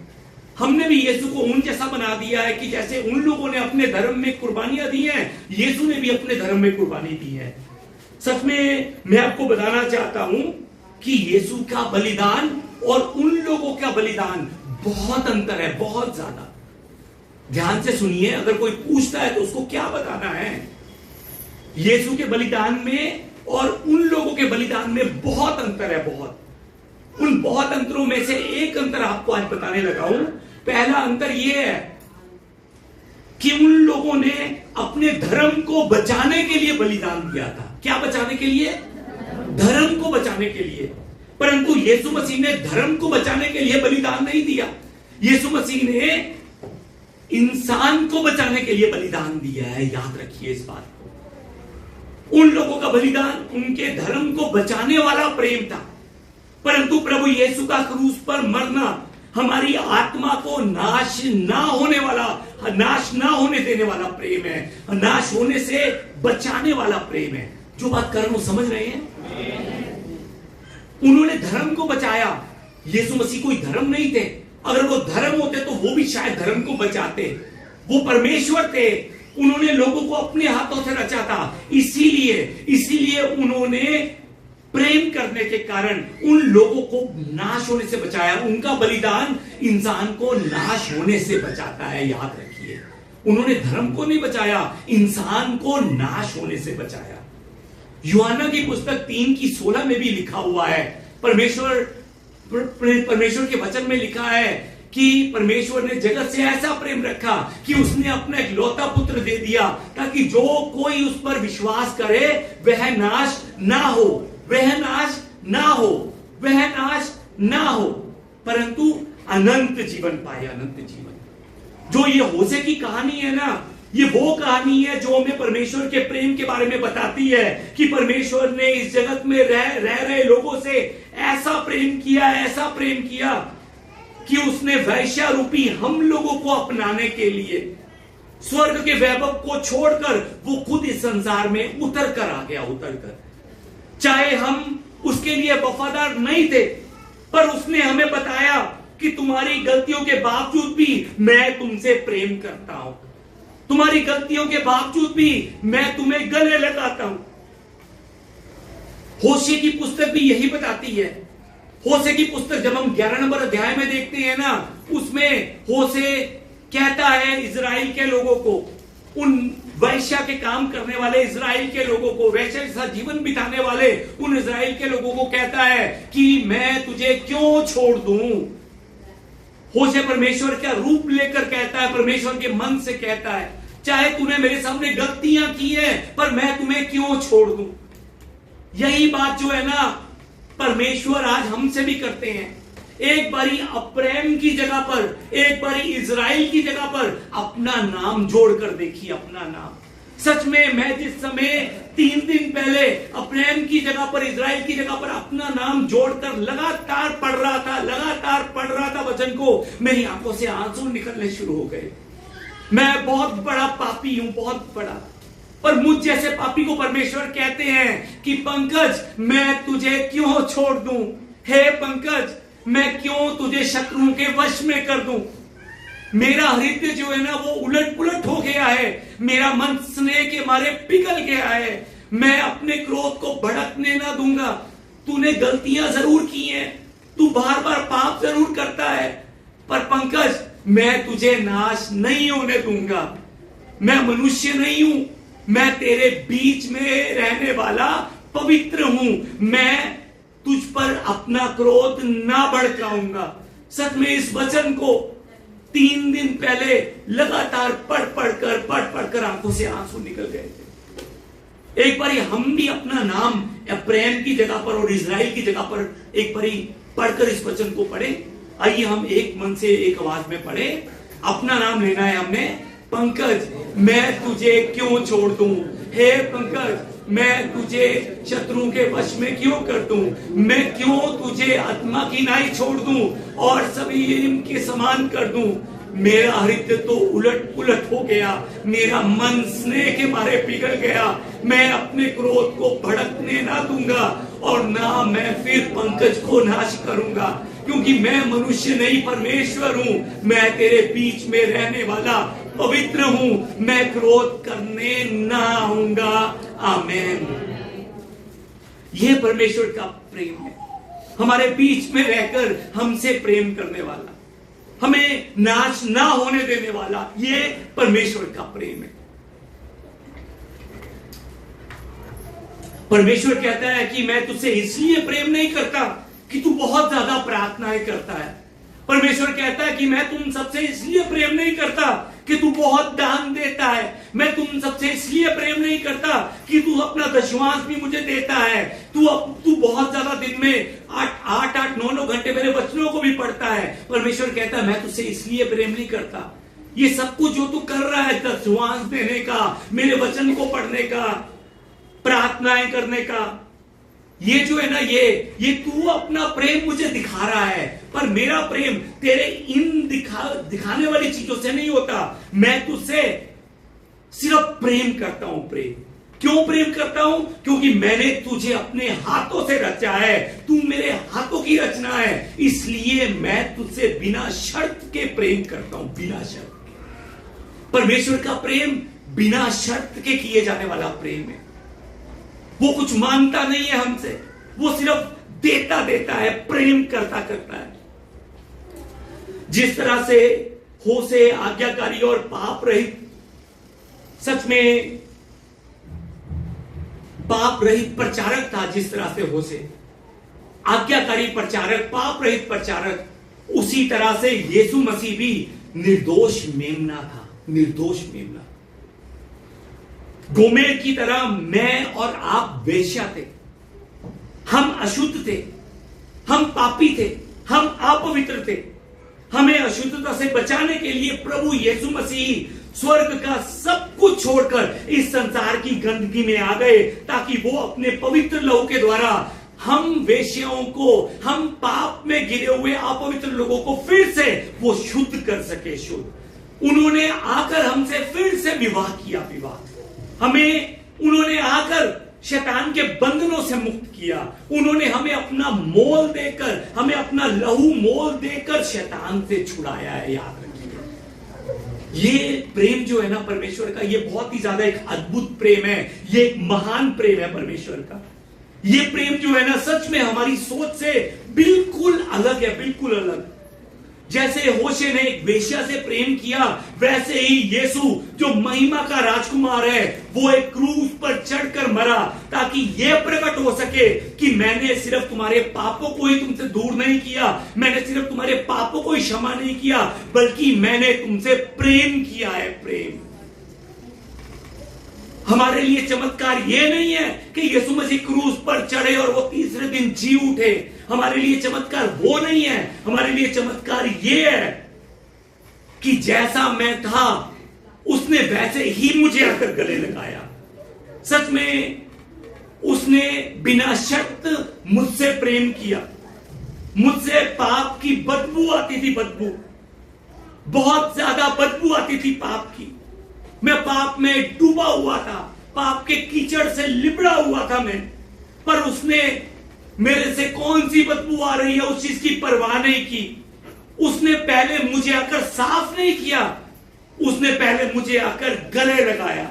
हमने भी यीशु को उन जैसा बना दिया है कि जैसे उन लोगों ने अपने धर्म में कुर्बानियां दी हैं, यीशु ने भी अपने धर्म में कुर्बानी दी है। सच में मैं आपको बताना चाहता हूं कि यीशु का बलिदान और उन लोगों का बलिदान बहुत अंतर है, बहुत ज्यादा। ध्यान से सुनिए, अगर कोई पूछता है तो उसको क्या बताना है। यीशु के बलिदान में और उन लोगों के बलिदान में बहुत अंतर है, बहुत। उन बहुत अंतरों में से एक अंतर आपको आज बताने लगा हूं। पहला अंतर यह है कि उन लोगों ने अपने धर्म को बचाने के लिए बलिदान दिया था। क्या बचाने के लिए? धर्म को बचाने के लिए। परंतु यीशु मसीह ने धर्म को बचाने के लिए बलिदान नहीं दिया। यीशु मसीह ने इंसान को बचाने के लिए बलिदान दिया है। याद रखिए इस बात को। उन लोगों का बलिदान उनके धर्म को बचाने वाला प्रेम था, परंतु प्रभु यीशु का क्रूस पर मरना हमारी आत्मा को नाश ना होने देने वाला प्रेम है, नाश होने से बचाने वाला प्रेम है। जो बात कर रहा हूं समझ रहे हैं? उन्होंने धर्म को बचाया। यीशु मसीह कोई धर्म नहीं थे। अगर वो धर्म होते तो वो भी शायद धर्म को बचाते। वो परमेश्वर थे। उन्होंने लोगों को अपने हाथों से रचा था। इसीलिए उन्होंने प्रेम करने के कारण उन लोगों को नाश होने से बचाया। उनका बलिदान इंसान को नाश होने से बचाता है। याद रखिए, उन्होंने धर्म को नहीं बचाया, इंसान को नाश होने से बचाया। यूहन्ना की पुस्तक 3:16 में भी लिखा हुआ है, परमेश्वर के वचन में लिखा है कि परमेश्वर ने जगत से ऐसा प्रेम रखा कि उसने अपना इकलौता पुत्र दे दिया, ताकि जो कोई उस पर विश्वास करे वह नाश ना हो, परंतु अनंत जीवन पाए। अनंत जीवन। जो ये होशे की कहानी है ना, ये वो कहानी है जो हमें परमेश्वर के प्रेम के बारे में बताती है कि परमेश्वर ने इस जगत में रह रहे लोगों से ऐसा प्रेम किया कि उसने वैश्या रूपी हम लोगों को अपनाने के लिए स्वर्ग के वैभव को छोड़कर वो खुद इस संसार में उतर कर आ गया, उतर कर। चाहे हम उसके लिए वफादार नहीं थे, पर उसने हमें बताया कि तुम्हारी गलतियों के बावजूद भी मैं तुमसे प्रेम करता हूं, तुम्हारी गलतियों के बावजूद भी मैं तुम्हें गले लगाता हूं। होशे की पुस्तक भी यही बताती है। होशे की पुस्तक जब हम 11 नंबर अध्याय में देखते हैं ना, उसमें होशे कहता है इजराइल के लोगों को, उन वैश्या के काम करने वाले इजराइल के लोगों को, वैश्या के साथ जीवन बिताने वाले उन इजराइल के लोगों को कहता है कि मैं तुझे क्यों छोड़ दूं। होशे परमेश्वर का रूप लेकर कहता है, परमेश्वर के मन से कहता है, चाहे तूने मेरे सामने गलतियां की है, पर मैं तुम्हें क्यों छोड़ दूं। यही बात जो है ना, परमेश्वर आज हमसे भी करते हैं। एक बारी अब्राहम की जगह पर, एक बारी इजराइल की जगह पर अपना नाम जोड़कर देखिए, अपना नाम। सच में मैं जिस समय 3 दिन पहले अब्राहम की जगह पर, इजराइल की जगह पर अपना नाम जोड़कर लगातार पढ़ रहा था वचन को, मेरी आंखों से आंसू निकलने शुरू हो गए। मैं बहुत बड़ा पापी हूं, बहुत बड़ा, पर मुझ जैसे पापी को परमेश्वर कहते हैं कि पंकज मैं तुझे क्यों छोड़ दूं, हे पंकज मैं क्यों तुझे शत्रुओं के वश में कर दूं। मेरा हृदय जो है ना वो उलट पुलट हो गया है, मेरा मन स्नेह के मारे पिघल गया है। मैं अपने क्रोध को भड़कने ना दूंगा। तूने गलतियां जरूर की हैं, तू बार बार पाप जरूर करता है, पर पंकज मैं तुझे नाश नहीं होने दूंगा। मैं मनुष्य नहीं हूं, मैं तेरे बीच में रहने वाला पवित्र हूं, मैं तुझ पर अपना क्रोध ना भड़काऊंगा। सच में इस वचन को 3 दिन पहले लगातार पढ़ पढ़कर आंखों से आंसू निकल गए थे। एक बारी हम भी अपना नाम अब्राहम की जगह पर और इजराइल की जगह पर एक बारी पढ़कर इस वचन को पढ़े। आइए हम एक मन से एक आवाज में पढ़े। अपना नाम लेना है हमने। पंकज मैं तुझे क्यों छोड़ दूं, हे पंकज मैं तुझे शत्रुओं के वश में क्यों कर दूं, मैं क्यों तुझे आत्मा की नाई छोड़ दूं और सभी इनके समान कर दूं। मेरा हृदय तो उलट पुलट हो गया, मेरा मन स्नेह के मारे पिघल गया। मैं अपने क्रोध को भड़कने ना दूंगा और ना मैं फिर पंकज को नाश करूंगा, क्योंकि मैं मनुष्य नहीं परमेश्वर हूं। मैं तेरे बीच में रहने वाला पवित्र हूं, मैं क्रोध करने ना आऊंगा। आमेन। यह परमेश्वर का प्रेम है, हमारे बीच में रहकर हमसे प्रेम करने वाला, हमें नाश ना होने देने वाला, यह परमेश्वर का प्रेम है। परमेश्वर कहता है कि मैं तुझसे इसलिए प्रेम नहीं करता कि तू बहुत ज्यादा प्रार्थनाएं करता है। परमेश्वर कहता है कि मैं तुम सबसे इसलिए प्रेम नहीं करता कि तू बहुत दान देता है। मैं तुम सबसे इसलिए प्रेम नहीं करता कि तू अपना दशमांश भी मुझे देता है। तू बहुत ज्यादा दिन में 8-9 घंटे मेरे वचनों को भी पढ़ता है। परमेश्वर कहता है मैं तुझसे इसलिए प्रेम नहीं करता। ये सब कुछ जो तू कर रहा है, दशमांश देने का, मेरे वचन को पढ़ने का, प्रार्थनाएं करने का, ये जो है ना, ये तू अपना प्रेम मुझे दिखा रहा है, पर मेरा प्रेम तेरे इन दिखाने वाली चीजों से नहीं होता। मैं तुझसे सिर्फ प्रेम करता हूं। प्रेम क्यों प्रेम करता हूं? क्योंकि मैंने तुझे अपने हाथों से रचा है, तू मेरे हाथों की रचना है, इसलिए मैं तुझसे बिना शर्त के प्रेम करता हूं, बिना शर्त के। परमेश्वर का प्रेम बिना शर्त के किए जाने वाला प्रेम है। वो कुछ मांगता नहीं है हमसे, वो सिर्फ देता है, प्रेम करता है। जिस तरह से होशे आज्ञाकारी और पाप रहित, सच में पाप रहित प्रचारक था, जिस तरह से होशे आज्ञाकारी प्रचारक, पाप रहित प्रचारक, उसी तरह से यीशु मसीह भी निर्दोष मेमना था, निर्दोष मेमना। गोमेर की तरह मैं और आप वेश्या थे, हम अशुद्ध थे, हम पापी थे, हम अपवित्र थे। हमें अशुद्धता से बचाने के लिए प्रभु यीशु मसीह स्वर्ग का सब कुछ छोड़कर इस संसार की गंदगी में आ गए, ताकि वो अपने पवित्र लहू के द्वारा हम वेश्याओं को, हम पाप में गिरे हुए अपवित्र लोगों को फिर से वो शुद्ध कर सके, शुद्ध। उन्होंने आकर हमसे फिर से विवाह किया, विवाह। हमें उन्होंने आकर शैतान के बंधनों से मुक्त किया। उन्होंने हमें अपना मोल देकर, हमें अपना लहू मोल देकर शैतान से छुड़ाया है। याद रखिए, ये प्रेम जो है ना परमेश्वर का, ये बहुत ही ज्यादा एक अद्भुत प्रेम है, ये एक महान प्रेम है परमेश्वर का। ये प्रेम जो है ना सच में हमारी सोच से बिल्कुल अलग है, बिल्कुल अलग। जैसे होशे ने एक वेश्या से प्रेम किया, वैसे ही यीशु जो महिमा का राजकुमार है, वो एक क्रूस पर चढ़कर मरा ताकि यह प्रकट हो सके कि मैंने सिर्फ तुम्हारे पापों को ही तुमसे दूर नहीं किया, मैंने सिर्फ तुम्हारे पापों को ही क्षमा नहीं किया, बल्कि मैंने तुमसे प्रेम किया है, प्रेम। हमारे लिए चमत्कार यह नहीं है कि यीशु मसीह क्रूस पर चढ़े और वो तीसरे दिन जी उठे। हमारे लिए चमत्कार वो नहीं है। हमारे लिए चमत्कार ये है कि जैसा मैं था उसने वैसे ही मुझे आकर गले लगाया। सच में उसने बिना शर्त मुझसे प्रेम किया। मुझसे पाप की बदबू आती थी, बदबू, बहुत ज्यादा बदबू आती थी पाप की। मैं पाप में डूबा हुआ था, पाप के कीचड़ से लिबड़ा हुआ था मैं, पर उसने मेरे से कौन सी बदबू आ रही है उस चीज की परवाह नहीं की। उसने पहले मुझे आकर साफ नहीं किया, उसने पहले मुझे आकर गले लगाया।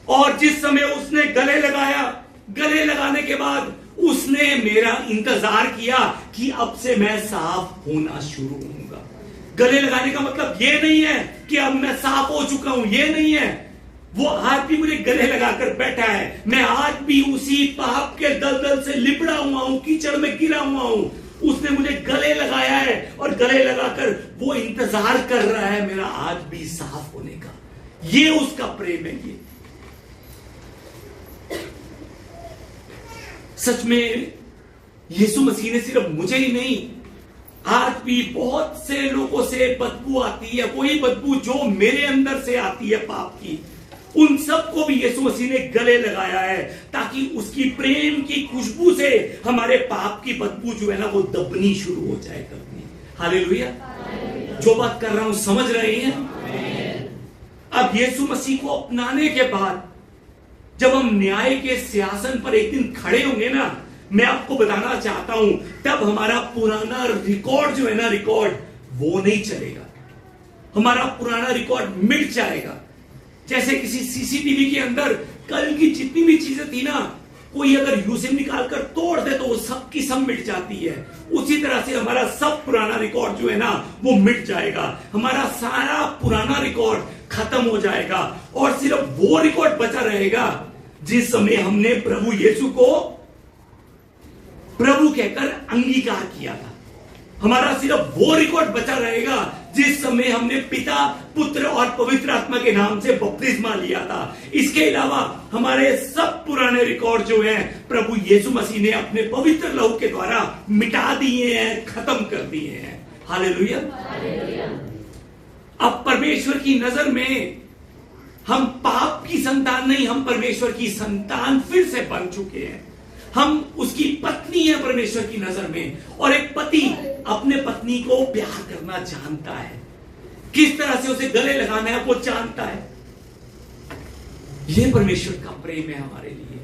और जिस समय उसने गले लगाया, गले लगाने के बाद उसने मेरा इंतजार किया कि अब से मैं साफ होना शुरू होऊंगा। गले लगाने का मतलब यह नहीं है कि अब मैं साफ हो चुका हूं, यह नहीं है। वो आज भी मुझे गले लगाकर बैठा है। मैं आज भी उसी पाप के दलदल से लिपड़ा हुआ हूं, कीचड़ में गिरा हुआ हूं। उसने मुझे गले लगाया है और गले लगाकर वो इंतजार कर रहा है मेरा आज भी साफ होने का। ये उसका प्रेम है। ये सच में यीशु मसीह ने सिर्फ मुझे ही नहीं, आज भी बहुत से लोगों से बदबू आती है, वही बदबू जो मेरे अंदर से आती है पाप की, उन सबको भी यीशु मसीह ने गले लगाया है ताकि उसकी प्रेम की खुशबू से हमारे पाप की बदबू जो है ना वो दबनी शुरू हो जाए, दबनी। हालेलुया। जो बात कर रहा हूं समझ रहे हैं? अब यीशु मसीह को अपनाने के बाद जब हम न्याय के सिंहासन पर एक दिन खड़े होंगे ना, मैं आपको बताना चाहता हूं, तब हमारा पुराना रिकॉर्ड जो है ना, रिकॉर्ड वो नहीं चलेगा। हमारा पुराना रिकॉर्ड मिट जाएगा। जैसे किसी सीसीटीवी के अंदर कल की जितनी भी चीजें थी ना, कोई अगर यूसिम निकालकर तोड़ दे तो वो सब की सब मिट जाती है। उसी तरह से हमारा सब पुराना रिकॉर्ड जो है ना वो मिट जाएगा। हमारा सारा पुराना रिकॉर्ड खत्म हो जाएगा और सिर्फ वो रिकॉर्ड बचा रहेगा जिस समय हमने प्रभु यीशु को प्रभु कहकर अंगीकार किया था। हमारा सिर्फ वो रिकॉर्ड बचा रहेगा जिस समय हमने पिता, पुत्र और पवित्र आत्मा के नाम से बपतिस्मा लिया था। इसके अलावा हमारे सब पुराने रिकॉर्ड जो हैं प्रभु यीशु मसीह ने अपने पवित्र लहू के द्वारा मिटा दिए हैं, खत्म कर दिए हैं। हालेलुया। अब परमेश्वर की नजर में हम पाप की संतान नहीं, हम परमेश्वर की संतान फिर से बन चुके हैं। हम उसकी पत्नी है परमेश्वर की नजर में। और एक पति अपने पत्नी को प्यार करना जानता है, किस तरह से उसे गले लगाना है वो जानता है। यह परमेश्वर का प्रेम है हमारे लिए।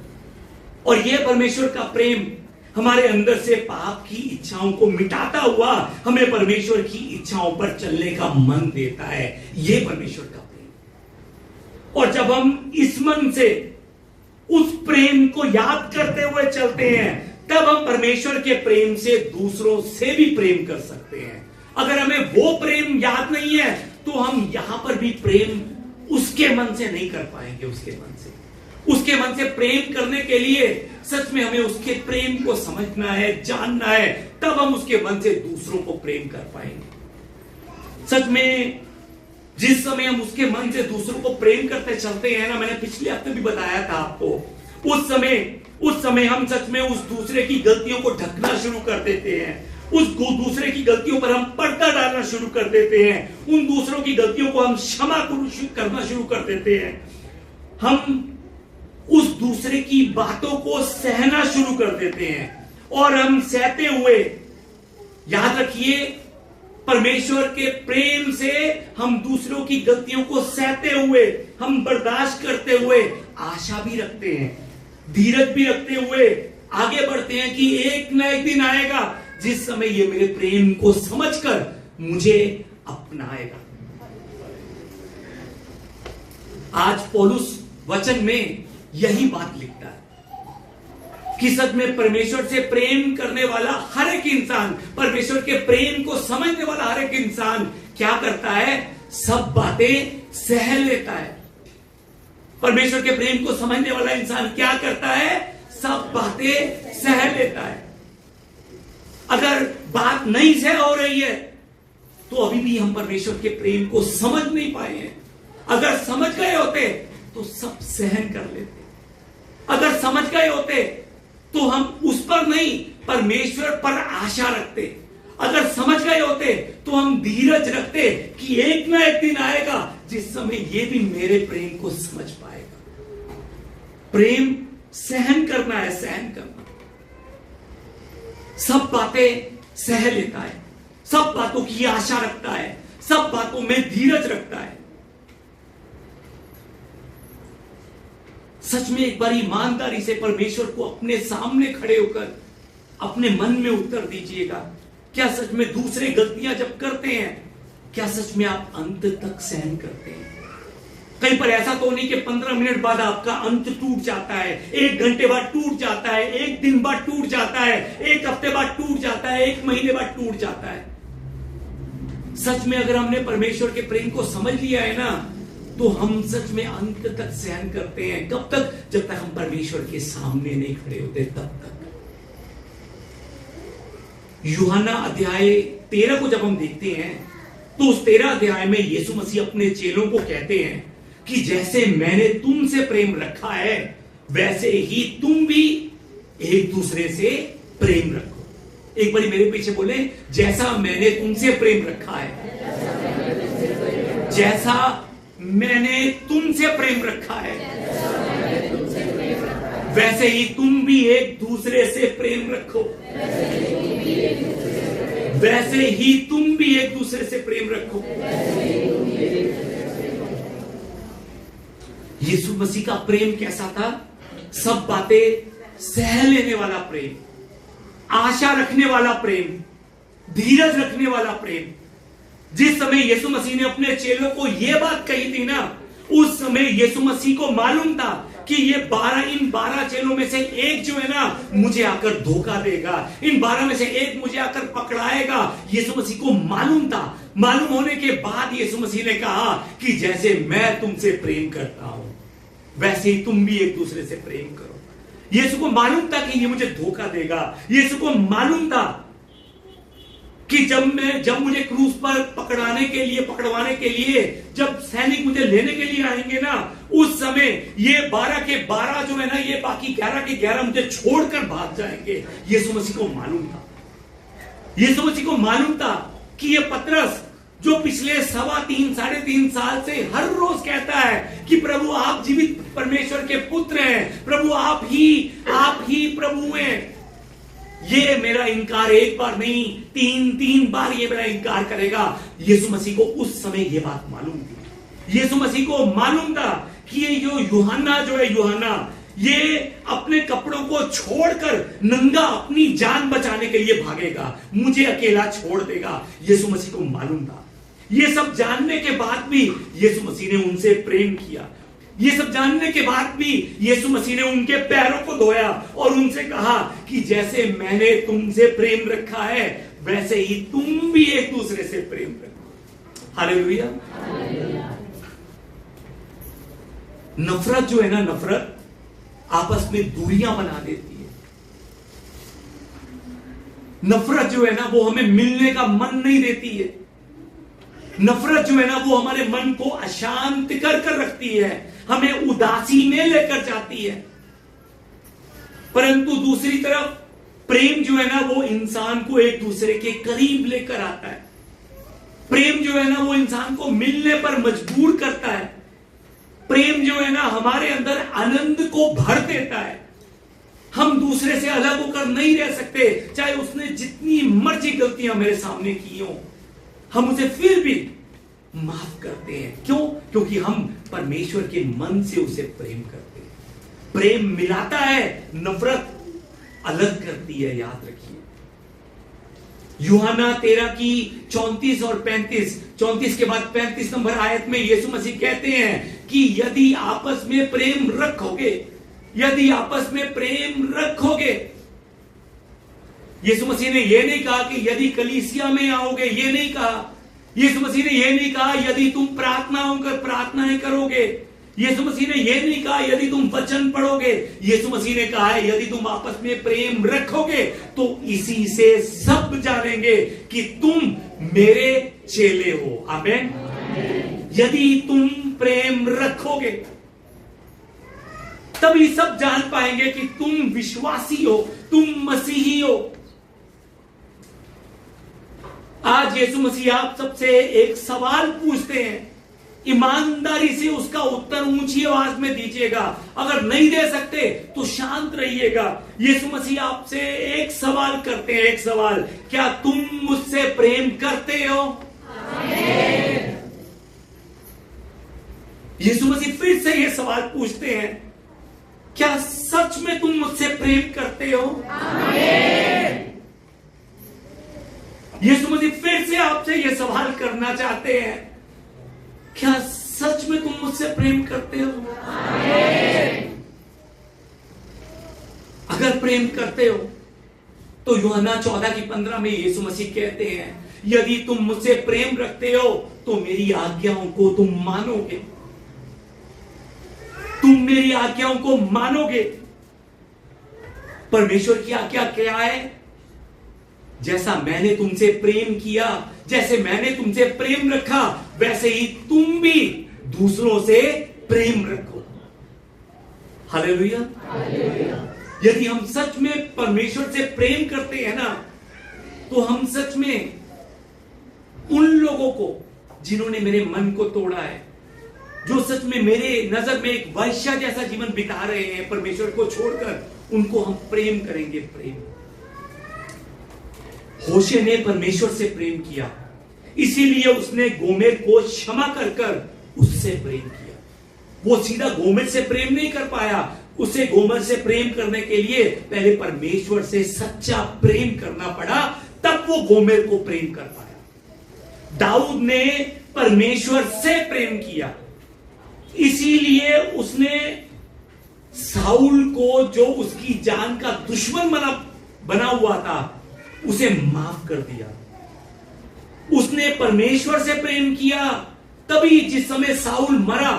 और यह परमेश्वर का प्रेम हमारे अंदर से पाप की इच्छाओं को मिटाता हुआ हमें परमेश्वर की इच्छाओं पर चलने का मन देता है। यह परमेश्वर का प्रेम। और जब हम इस मन से उस प्रेम को याद करते हुए चलते हैं, तब हम परमेश्वर के प्रेम से दूसरों से भी प्रेम कर सकते हैं। अगर हमें वो प्रेम याद नहीं है तो हम यहां पर भी प्रेम उसके मन से नहीं कर पाएंगे। उसके मन से प्रेम करने के लिए सच में हमें उसके प्रेम को समझना है, जानना है, तब हम उसके मन से दूसरों को प्रेम कर पाएंगे। सच में जिस समय हम उसके मन से दूसरों को प्रेम करते चलते हैं ना, मैंने पिछले हफ्ते भी बताया था आपको, उस समय हम सच में उस दूसरे की गलतियों को ढकना शुरू कर देते हैं। उस दूसरे की गलतियों पर हम पर्दा डालना शुरू कर देते हैं। उन दूसरों की गलतियों को हम क्षमा करना शुरू कर देते हैं। हम उस दूसरे की बातों को सहना शुरू कर देते हैं। और हम सहते हुए, याद रखिए, परमेश्वर के प्रेम से हम दूसरों की गलतियों को सहते हुए, हम बर्दाश्त करते हुए आशा भी रखते हैं, धीरज भी रखते हुए आगे बढ़ते हैं कि एक न एक दिन आएगा जिस समय ये मेरे प्रेम को समझकर मुझे अपनाएगा। आज पौलुस वचन में यही बात लिखता है कि सच में परमेश्वर से प्रेम करने वाला हर एक इंसान, परमेश्वर के प्रेम को समझने वाला हर एक इंसान क्या करता है? सब बातें सह लेता है। परमेश्वर के प्रेम को समझने वाला इंसान क्या करता है? सब बातें सह लेता है। अगर बात नहीं सह हो रही है तो अभी भी हम परमेश्वर के प्रेम को समझ नहीं पाए हैं। अगर समझ गए होते तो सब सहन कर लेते। अगर समझ गए होते तो हम उस पर नहीं, परमेश्वर पर आशा रखते। अगर समझ गए होते तो हम धीरज रखते कि एक ना एक दिन आएगा जिस समय ये भी मेरे प्रेम को समझ पाएगा। प्रेम सहन करना है, सहन करना। सब बातें सह लेता है, सब बातों की आशा रखता है, सब बातों में धीरज रखता है। सच में एक बार ईमानदारी से परमेश्वर को अपने सामने खड़े होकर अपने मन में उत्तर दीजिएगा, क्या सच में दूसरे गलतियां जब करते हैं, क्या सच में आप अंत तक सहन करते हैं? कहीं पर ऐसा तो नहीं कि 15 मिनट बाद आपका अंत टूट जाता है, 1 घंटे बाद टूट जाता है, 1 दिन बाद टूट जाता है, 1 हफ्ते बाद टूट जाता है, 1 महीने बाद टूट जाता है। सच में अगर हमने परमेश्वर के प्रेम को समझ लिया है ना, तो हम सच में अंत तक सहन करते हैं। कब तक? जब तक हम परमेश्वर के सामने नहीं खड़े होते, तब तक। यूहन्ना अध्याय 13 को जब हम देखते हैं तो उस 13 अध्याय में यीशु मसीह अपने चेलों को कहते हैं कि जैसे मैंने तुमसे प्रेम रखा है वैसे ही तुम भी एक दूसरे से प्रेम रखो। एक बारी मेरे पीछे बोले, जैसा मैंने तुमसे प्रेम रखा है, जैसा मैंने तुमसे प्रेम रखा है वैसे ही तुम भी एक दूसरे से प्रेम रखो। वैसे ही तुम भी एक दूसरे से प्रेम रखो। यीशु मसीह का प्रेम कैसा था? सब बातें सह लेने वाला प्रेम, आशा रखने वाला प्रेम, धीरज रखने वाला प्रेम। जिस समय यीशु मसीह ने अपने चेलों को यह बात कही थी ना, उस समय यीशु मसीह को मालूम था कि ये इन 12 चेलों में से एक जो है ना मुझे आकर धोखा देगा, इन 12 में से एक मुझे आकर पकड़ाएगा। यीशु मसीह को मालूम था। मालूम होने के बाद यीशु मसीह ने कहा कि जैसे मैं तुमसे प्रेम करता हूं वैसे ही तुम भी एक दूसरे से प्रेम करो। यीशु को मालूम था कि ये मुझे धोखा देगा। यीशु को मालूम था कि जब मुझे क्रूस पर पकड़वाने के लिए जब सैनिक मुझे लेने के लिए आएंगे ना, उस समय ये 12 के 12 जो है ना, ये बाकी 11 के 11 मुझे छोड़कर भाग जाएंगे। यीशु मसीह को मालूम था। यीशु मसीह को मालूम था कि ये पतरस जो पिछले 3.5 साल से हर रोज कहता है कि प्रभु आप जीवित परमेश्वर के पुत्र हैं, प्रभु आप ही प्रभु हैं, ये मेरा इनकार एक बार नहीं 3 बार ये मेरा इनकार करेगा। यीशु मसीह को उस समय ये बात मालूम थी। यीशु मसीह को मालूम था कि ये यूहन्ना ये अपने कपड़ों को छोड़कर नंगा अपनी जान बचाने के लिए भागेगा, मुझे अकेला छोड़ देगा। यीशु मसीह को मालूम था। ये सब जानने के बाद भी यीशु मसीह ने उनसे प्रेम किया। ये सब जानने के बाद भी यीशु मसीह ने उनके पैरों को धोया और उनसे कहा कि जैसे मैंने तुमसे प्रेम रखा है वैसे ही तुम भी एक दूसरे से प्रेम रखो। हालेलुया। नफरत जो है ना, नफरत आपस में दूरियां बना देती है। नफरत जो है ना वो हमें मिलने का मन नहीं देती है। नफरत जो है ना वो हमारे मन को अशांत कर रखती है, हमें उदासी में लेकर जाती है। परंतु दूसरी तरफ प्रेम जो है ना वो इंसान को एक दूसरे के करीब लेकर आता है। प्रेम जो है ना वो इंसान को मिलने पर मजबूर करता है। प्रेम जो है ना हमारे अंदर आनंद को भर देता है। हम दूसरे से अलग होकर नहीं रह सकते, चाहे उसने जितनी मर्जी गलतियां मेरे सामने की हो, हम उसे फिर भी माफ करते हैं। क्यों? क्योंकि हम परमेश्वर के मन से उसे प्रेम करते हैं। प्रेम मिलाता है, नफरत अलग करती है, याद रखिए। यूहन्ना 13 की 34 और 35, 34 के बाद 35 नंबर आयत में यीशु मसीह कहते हैं कि यदि आपस में प्रेम रखोगे, यदि आपस में प्रेम रखोगे। यीशु मसीह ने यह नहीं कहा कि यदि कलीसिया में आओगे, यह नहीं कहा। यीशु मसीह ने यह नहीं कहा यदि तुम प्रार्थनाओं कर प्रार्थनाएं करोगे। यीशु मसीह ने यह नहीं कहा यदि तुम वचन पढ़ोगे। यीशु मसीह ने कहा है यदि तुम आपस में प्रेम रखोगे तो इसी से सब जानेंगे कि तुम मेरे चेले हो। आमीन। यदि तुम प्रेम रखोगे तभी सब जान पाएंगे कि तुम विश्वासी हो, तुम मसीही हो। आज यीशु मसीह आप सबसे एक सवाल पूछते हैं, ईमानदारी से उसका उत्तर ऊंची आवाज में दीजिएगा। अगर नहीं दे सकते तो शांत रहिएगा। यीशु मसीह आपसे एक सवाल करते हैं, एक सवाल, क्या तुम मुझसे प्रेम करते हो? यीशु मसीह फिर से यह सवाल पूछते हैं, क्या सच में तुम मुझसे प्रेम करते हो? यीशु मसीह फिर से आपसे यह सवाल करना चाहते हैं, क्या सच में तुम मुझसे प्रेम करते हो? अगर प्रेम करते हो तो यूहन्ना 14 की 15 में यीशु मसीह कहते हैं, यदि तुम मुझसे प्रेम रखते हो तो मेरी आज्ञाओं को तुम मानोगे। तुम मेरी आज्ञाओं को मानोगे। परमेश्वर की आज्ञा क्या है? जैसा मैंने तुमसे प्रेम किया, जैसे मैंने तुमसे प्रेम रखा, वैसे ही तुम भी दूसरों से प्रेम रखो। हालेलुया। यदि हम सच में परमेश्वर से प्रेम करते हैं ना, तो हम सच में उन लोगों को जिन्होंने मेरे मन को तोड़ा है, जो सच में मेरे नजर में एक वैश्या जैसा जीवन बिता रहे हैं परमेश्वर को छोड़कर, उनको हम प्रेम करेंगे। प्रेम। होशे ने परमेश्वर से प्रेम किया, इसीलिए उसने गोमेर को क्षमा कर कर उससे प्रेम किया। वो सीधा गोमेर से प्रेम नहीं कर पाया। उसे गोमेर से प्रेम करने के लिए पहले परमेश्वर से सच्चा प्रेम करना पड़ा, तब वो गोमेर को प्रेम कर पाया। दाऊद ने परमेश्वर से प्रेम किया, इसीलिए उसने साउल को, जो उसकी जान का दुश्मन बना हुआ था, उसे माफ कर दिया। उसने परमेश्वर से प्रेम किया, तभी जिस समय साउल मरा,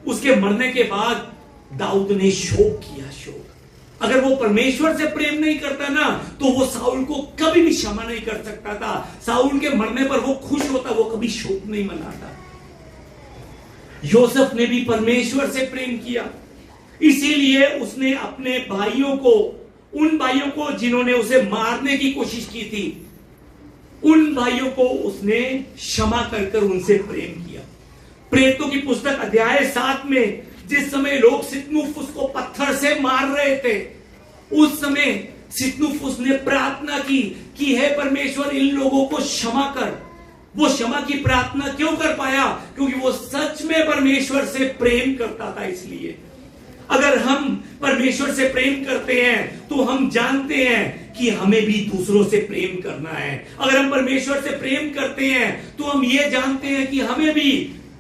उसके मरने के बाद दाऊद ने शोक किया। शोक। अगर वो परमेश्वर से प्रेम नहीं करता ना, तो वो साउल को कभी भी क्षमा नहीं कर सकता था। साउल के मरने पर वो खुश होता, वो कभी शोक नहीं मनाता। योसेफ ने भी परमेश्वर से प्रेम किया, इसीलिए उसने अपने भाइयों को, उन भाइयों को जिन्होंने उसे मारने की कोशिश की थी, उन भाइयों को उसने क्षमा कर कर उनसे प्रेम किया। प्रेरितों की पुस्तक अध्याय 7 में जिस समय लोग सितनुफुस को पत्थर से मार रहे थे, उस समय सितनुफुस ने प्रार्थना की कि हे परमेश्वर, इन लोगों को क्षमा कर। वो क्षमा की प्रार्थना क्यों कर पाया? क्योंकि वो सच में परमेश्वर से प्रेम करता था। इसलिए अगर हम परमेश्वर से प्रेम करते हैं तो हम जानते हैं कि हमें भी दूसरों से प्रेम करना है। अगर हम परमेश्वर से प्रेम करते हैं तो हम ये जानते हैं कि हमें भी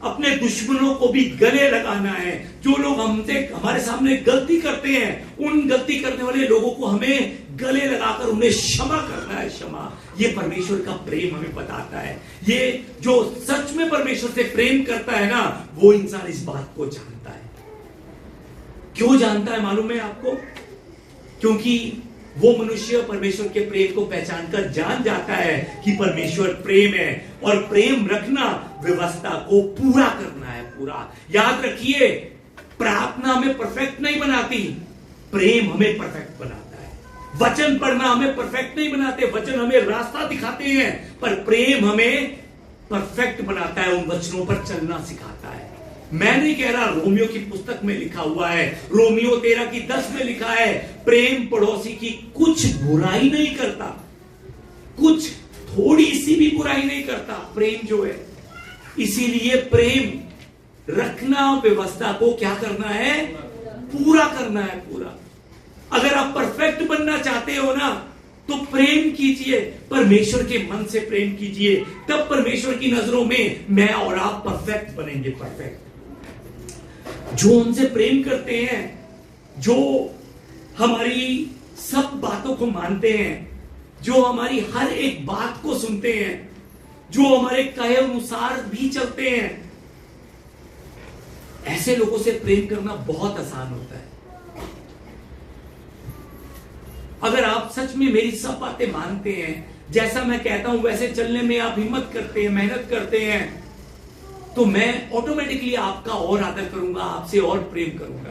अपने दुश्मनों को भी गले लगाना है। जो लोग हमारे सामने गलती करते हैं, उन गलती करने वाले लोगों को हमें गले लगाकर उन्हें क्षमा करना है। क्षमा, ये परमेश्वर का प्रेम हमें बताता है। ये जो सच में परमेश्वर से प्रेम करता है ना, वो इंसान इस बात को जानता है। क्यों जानता है मालूम है आपको? क्योंकि वो मनुष्य परमेश्वर के प्रेम को पहचान कर जान जाता है कि परमेश्वर प्रेम है, और प्रेम रखना व्यवस्था को पूरा करना है। पूरा याद रखिए, प्रार्थना हमें परफेक्ट नहीं बनाती, प्रेम हमें परफेक्ट बनाता है। वचन पढ़ना हमें परफेक्ट नहीं बनाते, वचन हमें रास्ता दिखाते हैं, पर प्रेम हमें परफेक्ट बनाता है, उन वचनों पर चलना सिखाता है। मैं नहीं कह रहा, रोमियो की पुस्तक में लिखा हुआ है, रोमियो 13:10 में लिखा है, प्रेम पड़ोसी की कुछ बुराई नहीं करता, कुछ थोड़ी सी भी बुराई नहीं करता प्रेम जो है। इसीलिए प्रेम रखना, व्यवस्था को क्या करना है, पूरा करना है, पूरा। अगर आप परफेक्ट बनना चाहते हो ना, तो प्रेम कीजिए, परमेश्वर के मन से प्रेम कीजिए, तब परमेश्वर की नजरों में मैं और आप परफेक्ट बनेंगे, परफेक्ट। जो हमसे प्रेम करते हैं, जो हमारी सब बातों को मानते हैं, जो हमारी हर एक बात को सुनते हैं, जो हमारे कहे अनुसार भी चलते हैं, ऐसे लोगों से प्रेम करना बहुत आसान होता है। अगर आप सच में मेरी सब बातें मानते हैं, जैसा मैं कहता हूं वैसे चलने में आप हिम्मत करते हैं, मेहनत करते हैं, तो मैं ऑटोमेटिकली आपका और आदर करूंगा, आपसे और प्रेम करूंगा।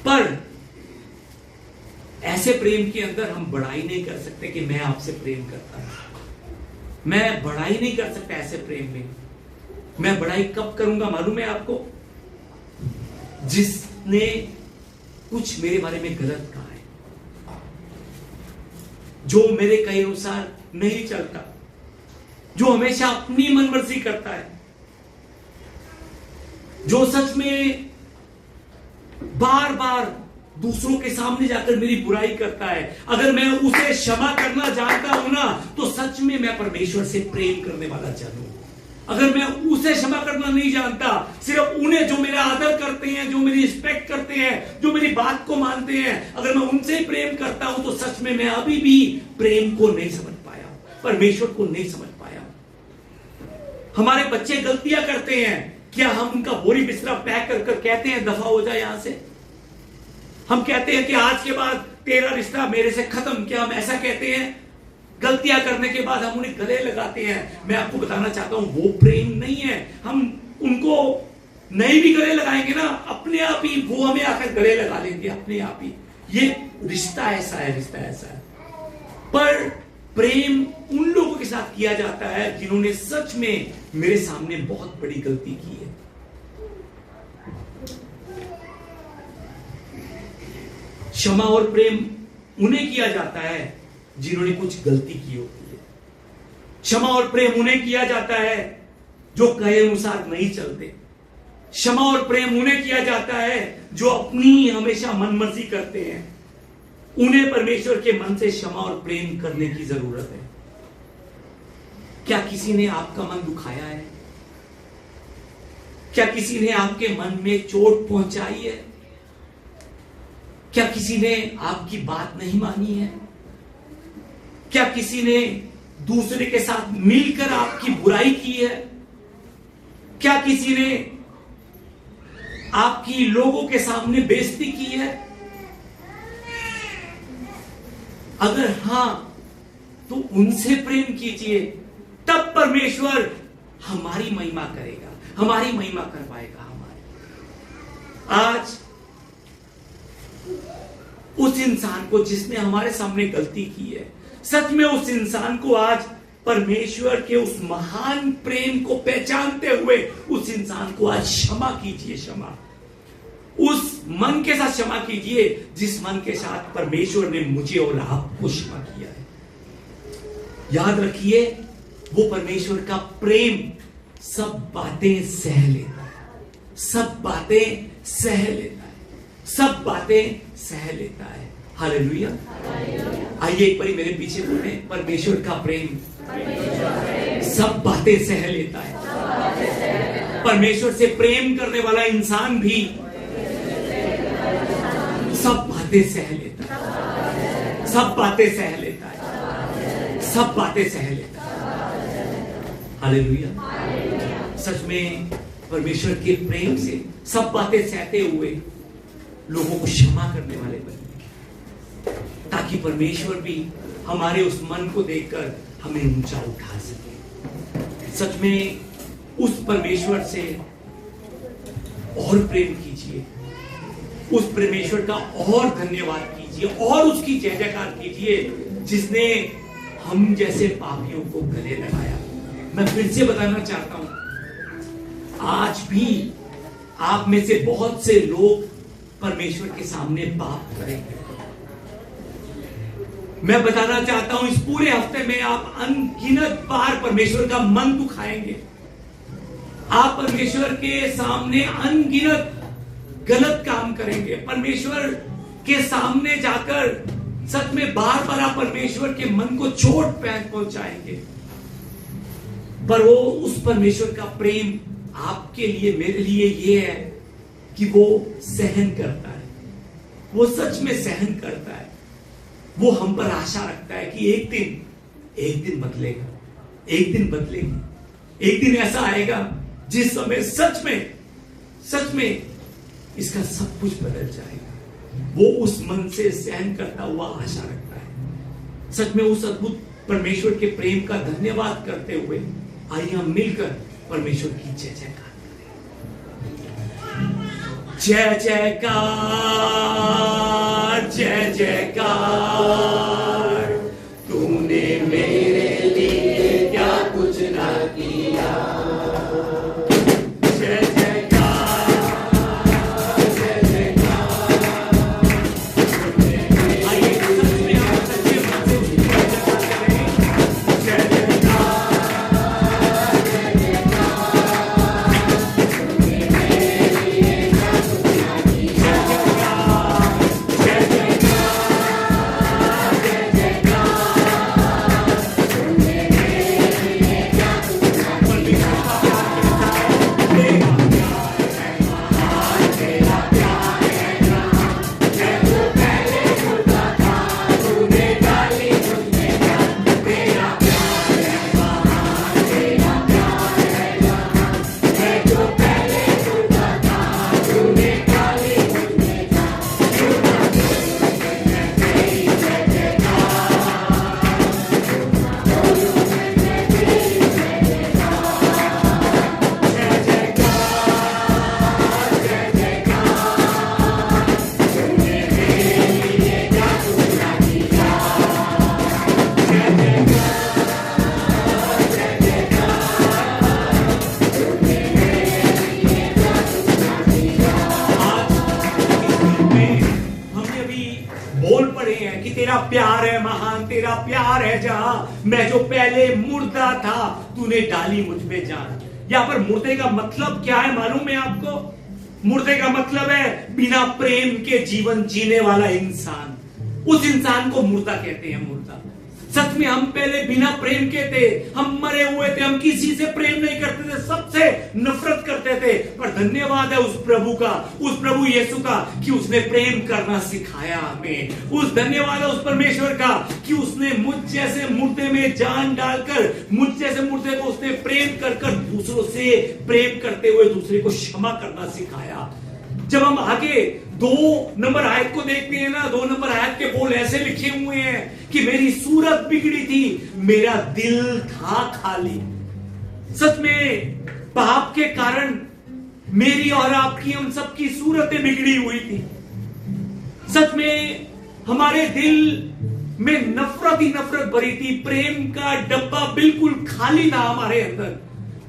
पर ऐसे प्रेम के अंदर हम बड़ाई नहीं कर सकते कि मैं आपसे प्रेम करता हूं। मैं बड़ाई नहीं कर सकता ऐसे प्रेम में। मैं बड़ाई कब करूंगा मालूम है आपको? जिसने कुछ मेरे बारे में गलत कहा है, जो मेरे कहे अनुसार नहीं चलता, जो हमेशा अपनी मनमर्जी करता है, जो सच में बार बार दूसरों के सामने जाकर मेरी बुराई करता है। अगर मैं उसे क्षमा करना जानता हूं ना, तो सच में मैं परमेश्वर से प्रेम करने वाला जानूं। अगर मैं उसे क्षमा करना नहीं जानता, सिर्फ उन्हें जो मेरा आदर करते हैं, जो मेरी रिस्पेक्ट करते हैं, जो मेरी बात को मानते हैं, अगर मैं उनसे प्रेम करता हूं, तो सच में मैं अभी भी प्रेम को नहीं समझ पाया, परमेश्वर को नहीं समझ पाया। हमारे बच्चे गलतियां करते हैं, क्या हम उनका बोरी बिस्तरा पैक कर कर कहते हैं दफा हो जाए यहां से? हम कहते हैं कि आज के बाद तेरा रिश्ता मेरे से खत्म, क्या हम ऐसा कहते हैं? गलतियां करने के बाद हम उन्हें गले लगाते हैं। मैं आपको बताना चाहता हूं, वो प्रेम नहीं है। हम उनको नहीं भी गले लगाएंगे ना, अपने आप ही वो हमें आकर गले लगा लेंगे, अपने आप ही। ये रिश्ता ऐसा है, रिश्ता ऐसा है। पर प्रेम उन लोगों के साथ किया जाता है जिन्होंने सच में मेरे सामने बहुत बड़ी गलती की है। क्षमा और प्रेम उन्हें किया जाता है जिन्होंने कुछ गलती की होती है। क्षमा और प्रेम उन्हें किया जाता है जो कहे अनुसार नहीं चलते। क्षमा और प्रेम उन्हें किया जाता है जो अपनी हमेशा मनमर्जी करते हैं। उन्हें परमेश्वर के मन से क्षमा और प्रेम करने की जरूरत है। क्या किसी ने आपका मन दुखाया है? क्या किसी ने आपके मन में चोट पहुंचाई है? क्या किसी ने आपकी बात नहीं मानी है? क्या किसी ने दूसरे के साथ मिलकर आपकी बुराई की है? क्या किसी ने आपकी लोगों के सामने बेइज्जती की है? अगर हां, तो उनसे प्रेम कीजिए, तब परमेश्वर हमारी महिमा करेगा, हमारी महिमा करवाएगा हमारी। आज उस इंसान को जिसने हमारे सामने गलती की है, सच में उस इंसान को आज परमेश्वर के उस महान प्रेम को पहचानते हुए उस इंसान को आज क्षमा कीजिए। क्षमा उस मन के साथ क्षमा कीजिए जिस मन के साथ परमेश्वर ने मुझे और आपको क्षमा किया है। याद रखिए, वो परमेश्वर का प्रेम सब बातें सह लेता है, सब बातें सह लेता है, सब बातें सह लेता है। हालेलुया। आइए एक बार मेरे पीछे बोले, परमेश्वर का प्रेम सब बातें सह लेता है। परमेश्वर से प्रेम करने वाला इंसान भी सब बातें सह लेता है, सब बातें सह लेता है, सब बातें सह लेता है। हालेलुया। सच में परमेश्वर के प्रेम से सब बातें सहते हुए लोगों को क्षमा करने वाले बने, ताकि परमेश्वर भी हमारे उस मन को देखकर हमें ऊंचा उठा सके। सच में उस परमेश्वर से और प्रेम कीजिए, उस परमेश्वर का और धन्यवाद कीजिए और उसकी जय जयकार कीजिए जिसने हम जैसे पापियों को गले लगाया। मैं फिर से बताना चाहता हूं, आज भी आप में से बहुत से लोग परमेश्वर के सामने पाप करेंगे। मैं बताना चाहता हूं, इस पूरे हफ्ते में आप अनगिनत बार परमेश्वर का मन दुखाएंगे। आप परमेश्वर के सामने अनगिनत गलत काम करेंगे। परमेश्वर के सामने जाकर सच में बार बार आप परमेश्वर के मन को चोट पहुंचाएंगे। पर वो उस परमेश्वर का प्रेम आपके लिए, मेरे लिए ये है कि वो सहन करता है, वो सच में सहन करता है। वो हम पर आशा रखता है कि एक दिन बदलेगा, एक दिन बदलेगी, एक दिन ऐसा आएगा जिस समय सच में इसका सब कुछ बदल जाएगा। वो उस मन से सहन करता हुआ आशा रखता है। सच में उस अद्भुत परमेश्वर के प्रेम का धन्यवाद करते हुए आइए हम मिलकर परमेश्वर की जय जयकार करें। जय जयकार, जय जयकार, तूने मेरे लिए क्या कुछ ना किया। जय जयकार, जय जयकार। आइए सच में आप सच्चे मन से उसकी जय जयकार करें। जय जयकार, जय जयकार, तूने मेरे लिए क्या कुछ ना किया। जय जयकार, जय जयकार, तूने मेरे लिए क्या कुछ ना किया। तेरा प्यार है महान, तेरा प्यार है जहां मैं जो पहले मुर्दा था तूने डाली मुझ में जान। यहां पर मुर्दे का मतलब क्या है मालूम है आपको? मुर्दे का मतलब है बिना प्रेम के जीवन जीने वाला इंसान। उस इंसान को मुर्दा कहते हैं, मुर्दा। सच में हम पहले बिना प्रेम के थे, हम मरे हुए थे, हम किसी से प्रेम नहीं करते थे, सबसे नफरत करते थे। पर धन्यवाद है उस प्रभु का, उस प्रभु यीशु का कि उसने प्रेम करना सिखाया हमें। उस धन्यवाद है उस परमेश्वर का कि उसने मुझ जैसे मुर्दे में जान डालकर, मुझ जैसे मुर्दे को उसने प्रेम कर कर दूसरों से प्रेम करते हुए दूसरे को क्षमा करना सिखाया। जब हम आगे 2 नंबर आयत को देखते हैं ना, 2 नंबर आयत के बोल ऐसे लिखे हुए हैं कि मेरी सूरत बिगड़ी थी, मेरा दिल था खाली। सच में पाप के कारण मेरी और आपकी, हम सबकी सूरतें बिगड़ी हुई थी। सच में हमारे दिल में नफरत ही नफरत भरी थी, प्रेम का डब्बा बिल्कुल खाली था हमारे अंदर।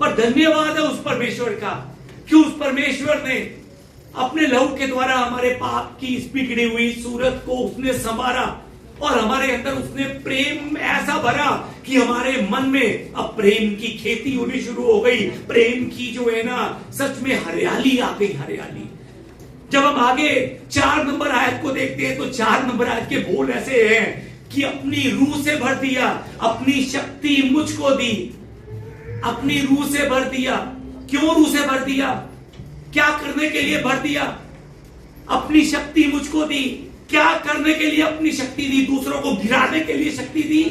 पर धन्यवाद है उस परमेश्वर का कि उस परमेश्वर ने अपने लहू के द्वारा हमारे पाप की इस बिगड़ी हुई सूरत को उसने संवारा और हमारे अंदर उसने प्रेम ऐसा भरा कि हमारे मन में अब प्रेम की खेती होनी शुरू हो गई। प्रेम की जो है ना, सच में हरियाली आ गई, हरियाली। जब हम आगे 4 नंबर आयत को देखते हैं तो 4 नंबर आयत के बोल ऐसे हैं कि अपनी रूह से भर दिया, अपनी शक्ति मुझको दी, अपनी रूह से भर दिया। क्यों रूह से भर दिया? क्या करने के लिए भर दिया? अपनी शक्ति मुझको दी। क्या करने के लिए अपनी शक्ति दी? दूसरों को गिराने के लिए शक्ति दी।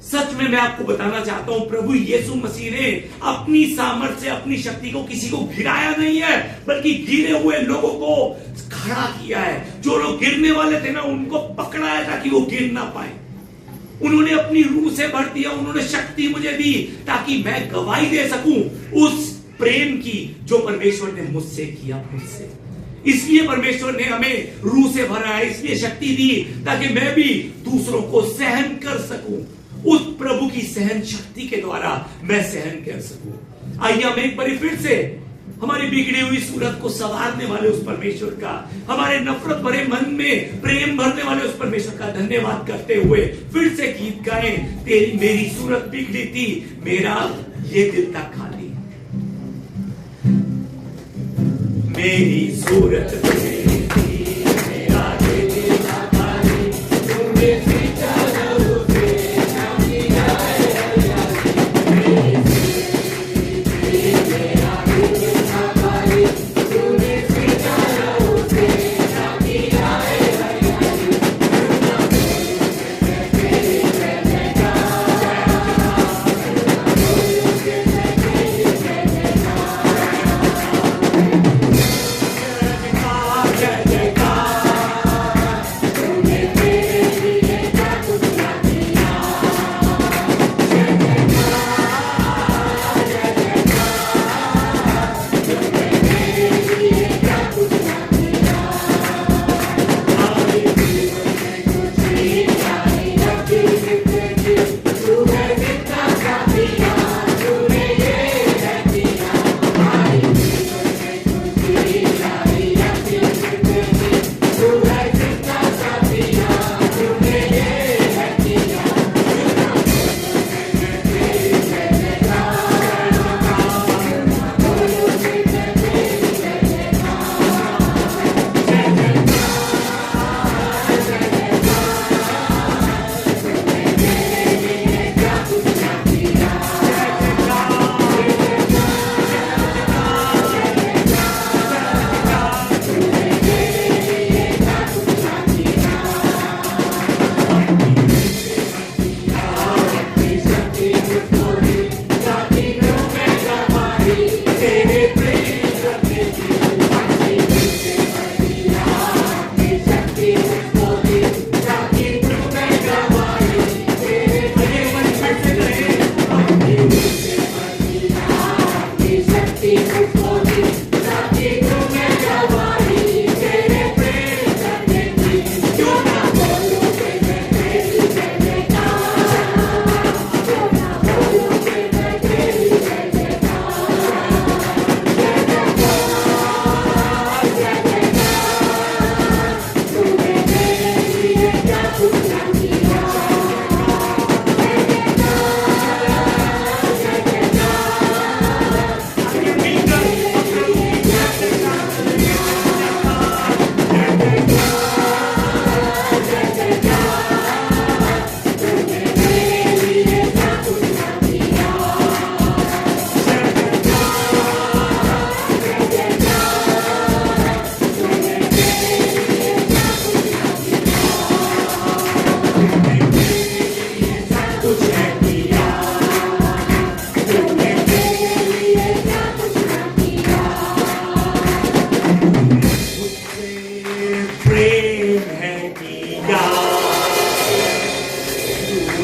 सच में मैं आपको बताना चाहता हूं, प्रभु यीशु मसीह ने अपनी सामर्थ्य से अपनी शक्ति को किसी को गिराया नहीं है, बल्कि गिरे हुए लोगों को खड़ा किया है। जो लोग गिरने वाले थे ना, उनको पकड़ा है ताकि वो गिर ना पाए। उन्होंने अपनी रूह से भर दिया, उन्होंने शक्ति मुझे दी ताकि मैं गवाही दे सकूं उस प्रेम की जो परमेश्वर ने मुझसे किया, मुझसे। इसलिए परमेश्वर ने हमें रूह से भरा है, इसलिए शक्ति दी ताकि मैं भी दूसरों को सहन कर सकूं। उस प्रभु की सहन शक्ति के द्वारा मैं सहन कर सकूं। आइए हम एक बार फिर से हमारी बिगड़ी हुई सूरत को संवारने वाले उस परमेश्वर का, हमारे नफरत भरे मन में प्रेम भरने वाले उस परमेश्वर का धन्यवाद करते हुए फिर से गीत गाएं। तेरी मेरी सूरत बिगड़ी थी, मेरा ये दिल था खाली। मेरी सूरत बिगड़ी थी, मेरा ये दिल था खाली, तूने सींचा लहू से ना किया है हरियाली।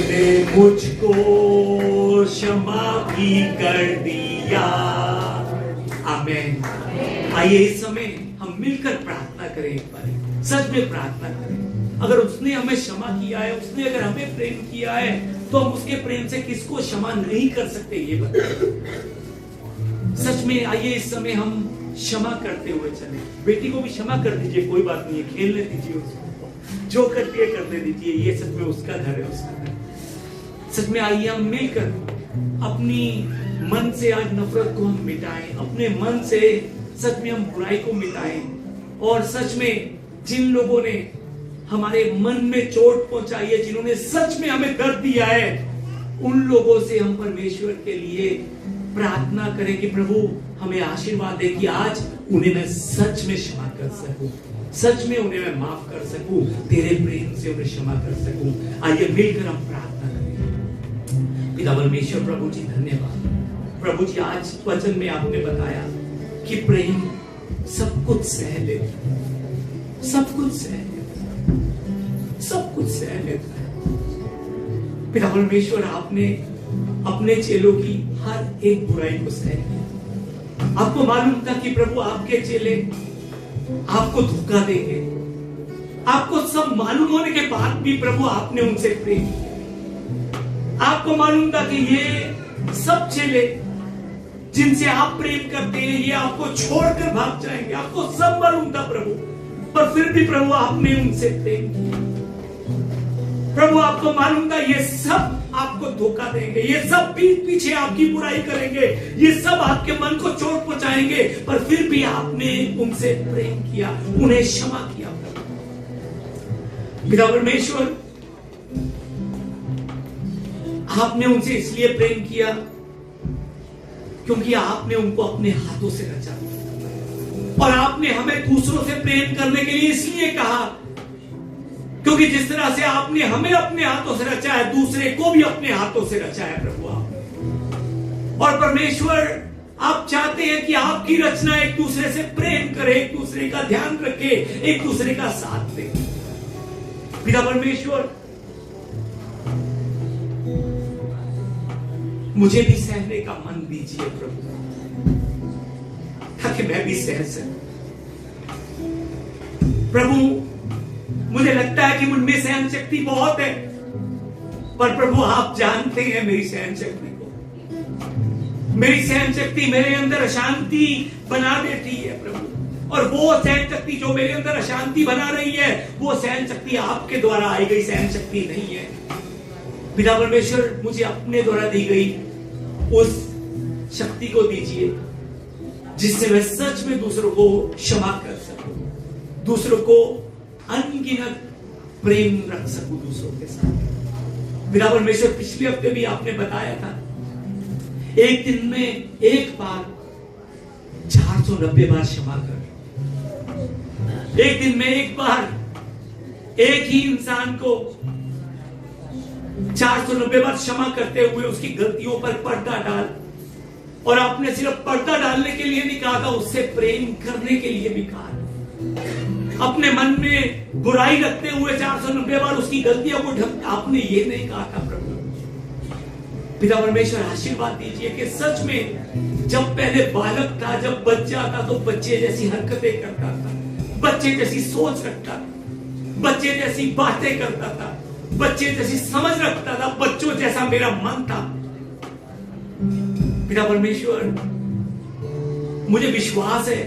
मेरी मुझको क्षमा भी कर दिया। आमीन। आइए इस समय हम मिलकर प्रार्थना करें, एक बार सच में प्रार्थना करें। अगर उसने हमें क्षमा किया है, उसने अगर हमें प्रेम किया है, तो हम उसके प्रेम से किसको क्षमा नहीं कर सकते, ये बताइए। सच में आइए इस समय हम क्षमा करते हुए चले। बेटी को भी क्षमा कर दीजिए, कोई बात नहीं है, खेलने दीजिए उसको, जो करती है करने दीजिए। ये सच में उसका घर है, उसका घर। सच में आइए हम मिलकर अपनी मन से आज नफरत को हम मिटाएं, अपने मन से सच में हम बुराई को मिटाएं। और सच में जिन लोगों ने हमारे मन में चोट पहुंचाई है, जिन्होंने सच में हमें दर्द दिया है, उन लोगों से हम परमेश्वर के लिए प्रार्थना करें कि प्रभु हमें आशीर्वाद दे कि आज उन्हें मैं सच में क्षमा कर सकूं, सच में उन्हें मैं माफ कर सकूं, तेरे प्रेम से उन्हें क्षमा कर सकूं। आइए मिलकर हम प्रार्थना करें। पिता परमेश्वर, प्रभु जी धन्यवाद। प्रभु जी आज वचन में आपने बताया कि प्रेम सब कुछ सह लेता है, सब कुछ सह लेता है, सब कुछ सह लेता है। पिता परमेश्वर, आपने अपने चेलों की हर एक बुराई को सह लिया। आपको मालूम था कि प्रभु आपके चेले आपको धोखा देंगे। आपको सब मालूम होने के बाद भी प्रभु आपने उनसे प्रेम किया। आपको मालूम था कि ये सब चेले जिनसे आप प्रेम करते हैं ये आपको छोड़कर भाग जाएंगे, आपको सब मालूम था प्रभु, पर फिर भी प्रभु आपने उनसे प्रेम किया। प्रभु आपको मालूम था ये सब आपको धोखा देंगे, ये सब पीछे आपकी बुराई करेंगे, ये सब आपके मन को चोट पहुंचाएंगे, पर फिर भी आपने उनसे प्रेम किया, उन्हें क्षमा किया। पिता परमेश्वर, आपने उनसे इसलिए प्रेम किया क्योंकि आपने उनको अपने हाथों से रचा, और आपने हमें दूसरों से प्रेम करने के लिए इसलिए कहा क्योंकि जिस तरह से आपने हमें अपने हाथों से रचा है, दूसरे को भी अपने हाथों से रचा है प्रभु आप। और परमेश्वर, आप चाहते हैं कि आपकी रचना एक दूसरे से प्रेम करे, एक दूसरे का ध्यान रखे, एक दूसरे का साथ दे। पिता परमेश्वर, मुझे भी सहने का मन दीजिए प्रभु, ताकि मैं भी सह सकूं। प्रभु, मुझे लगता है कि मुझमें सहन शक्ति बहुत है, पर प्रभु आप जानते हैं मेरी सहन शक्ति को। मेरी सहन शक्ति मेरे अंदर अशांति बना देती है प्रभु, और वो सहन शक्ति जो मेरे अंदर अशांति बना रही है, वो सहन शक्ति आपके द्वारा आई गई सहन शक्ति नहीं है। पिता परमेश्वर, मुझे अपने द्वारा दी गई उस शक्ति को दीजिए जिससे मैं सच में दूसरों को क्षमा कर सकूं, दूसरों को अनगिनत प्रेम रख सकूं दूसरों के साथ। पिता परमेश्वर, पिछले हफ्ते भी आपने बताया था, एक दिन में एक बार 490 बार क्षमा कर। एक दिन में एक बार एक ही इंसान को 490 बार क्षमा करते हुए उसकी गलतियों पर पर्दा डाल, और आपने सिर्फ पर्दा डालने के लिए नहीं कहा था, उससे प्रेम करने के लिए भी कहा। अपने मन में बुराई रखते हुए 490 बार उसकी गलतियों को ढक, आपने ये नहीं कहा था प्रभु। पिता परमेश्वर, आशीर्वाद दीजिए कि सच में जब पहले बालक था, जब बच्चा था, तो बच्चे जैसी हरकतें करता था, बच्चे जैसी सोच रखता था, बच्चे जैसी बातें करता था, बच्चे जैसी समझ रखता था, बच्चों जैसा मेरा मन था। पिता परमेश्वर, मुझे विश्वास है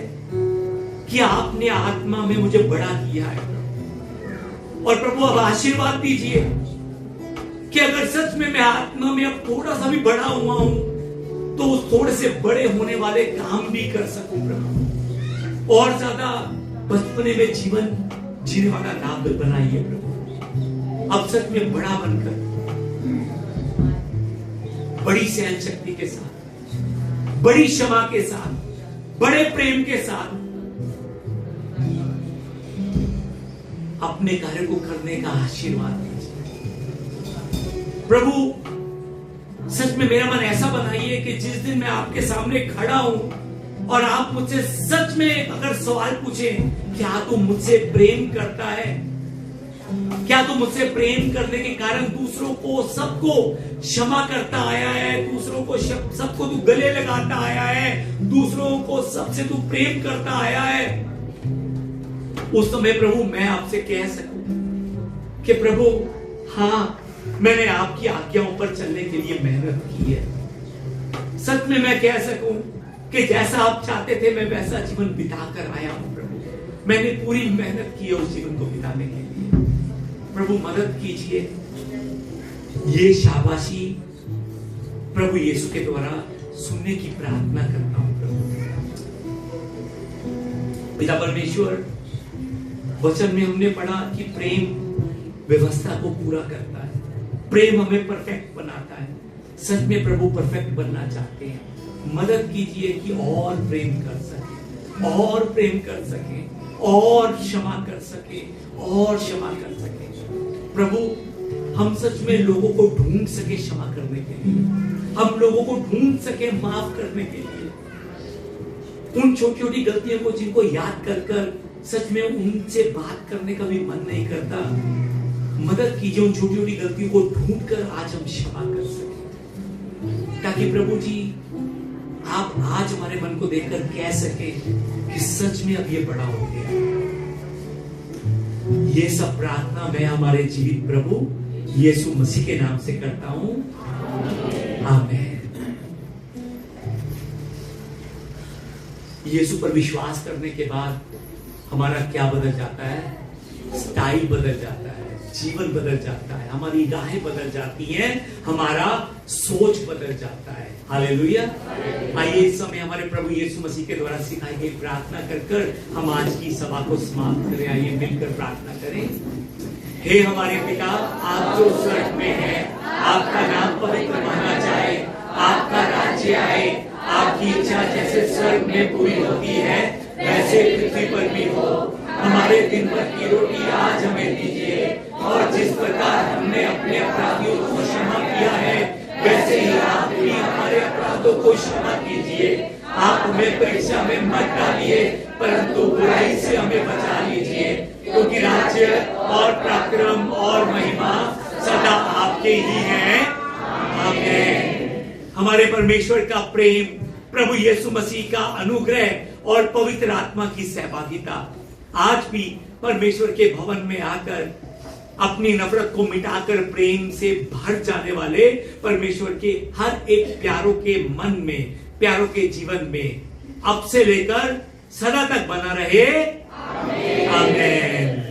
कि आपने आत्मा में मुझे बड़ा किया है, और प्रभु अब आशीर्वाद दीजिए कि अगर सच में मैं आत्मा में अब थोड़ा सा भी बड़ा हुआ हूं, तो उस थोड़े से बड़े होने वाले काम भी कर सकूं प्रभु, और ज्यादा बचपने में जीवन जीने वाला लाभ बनाइए प्रभु। अब सच में बड़ा बनकर, बड़ी सहन शक्ति के साथ, बड़ी क्षमा के साथ, बड़े प्रेम के साथ अपने कार्य को करने का आशीर्वाद दीजिए प्रभु। सच में मेरा मन ऐसा बनाइए कि जिस दिन मैं आपके सामने खड़ा हूं और आप मुझसे सच में अगर सवाल पूछें, क्या तू मुझसे प्रेम करता है, क्या तू मुझसे प्रेम करने के कारण दूसरों को सबको क्षमा करता आया है, दूसरों को सबको तू गले लगाता आया है, दूसरों को सबसे तू प्रेम करता आया है, उस समय प्रभु मैं आपसे कह सकूं कि प्रभु हाँ, मैंने आपकी आज्ञाओं पर चलने के लिए मेहनत की है। सच में मैं कह सकूं कि जैसा आप चाहते थे मैं वैसा जीवन बिता कर आया हूं प्रभु। मैंने पूरी मेहनत की है उस जीवन को बिताने के लिए। प्रभु मदद कीजिए। ये शाबाशी प्रभु यीशु के द्वारा सुनने की प्रार्थना करता हूं प्रभु। पिता परमेश्वर, वचन में हमने पढ़ा कि प्रेम व्यवस्था को पूरा करता है, प्रेम हमें परफेक्ट बनाता है। सच में प्रभु परफेक्ट बनना चाहते हैं, मदद कीजिए कि और प्रेम कर सके, और प्रेम कर सके, और क्षमा कर सके, और क्षमा कर सके। प्रभु हम सच में लोगों को ढूंढ सके क्षमा करने के लिए, हम लोगों को ढूंढ सके माफ करने के लिए, उन छोटी छोटी गलतियों को जिनको याद कर कर सच में उनसे बात करने का भी मन नहीं करता। मदद कीजिए उन छोटी छोटी गलतियों को ढूंढ कर आज हम क्षमा कर सके, ताकि प्रभु जी आप आज हमारे मन को देखकर कह सके कि सच में अब ये बड़ा हो गया। ये सब प्रार्थना मैं हमारे जीवित प्रभु यीशु मसीह के नाम से करता हूं, आमीन। यीशु पर विश्वास करने के बाद हमारा क्या बदल जाता है? स्टाइल बदल जाता है, जीवन बदल जाता है, हमारी राहें बदल जाती हैं, हमारा सोच बदल जाता है। हालेलुया। आइए इस समय हमारे प्रभु यीशु मसीह के द्वारा सिखाई गई प्रार्थना कर हम आज की सभा को समाप्त करें। आइए मिलकर प्रार्थना करें। हे हमारे पिता, आप जो स्वर्ग में हैं, आपका नाम पवित्र माना जाए, आपका राज्य आए, आपकी इच्छा जैसे स्वर्ग में पूरी होती है वैसे पृथ्वी पर भी हो। हमारे दिन भर की रोटी आज हमें दीजिए, और जिस प्रकार हमने अपने अपराधियों को क्षमा किया है वैसे ही आप भी हमारे अपराधों को क्षमा कीजिए। आप हमें परीक्षा में मत डालिए, परंतु बुराई से हमें बचा लीजिए, क्योंकि राज्य और पराक्रम और महिमा सदा आपके ही हैं। आमीन। हमारे परमेश्वर का प्रेम, प्रभु यीशु मसीह का अनुग्रह और पवित्र आत्मा की सहभागिता आज भी परमेश्वर के भवन में आकर अपनी नफरत को मिटाकर प्रेम से भर जाने वाले परमेश्वर के हर एक प्यारों के मन में, प्यारों के जीवन में अब से लेकर सदा तक बना रहे। आमीन।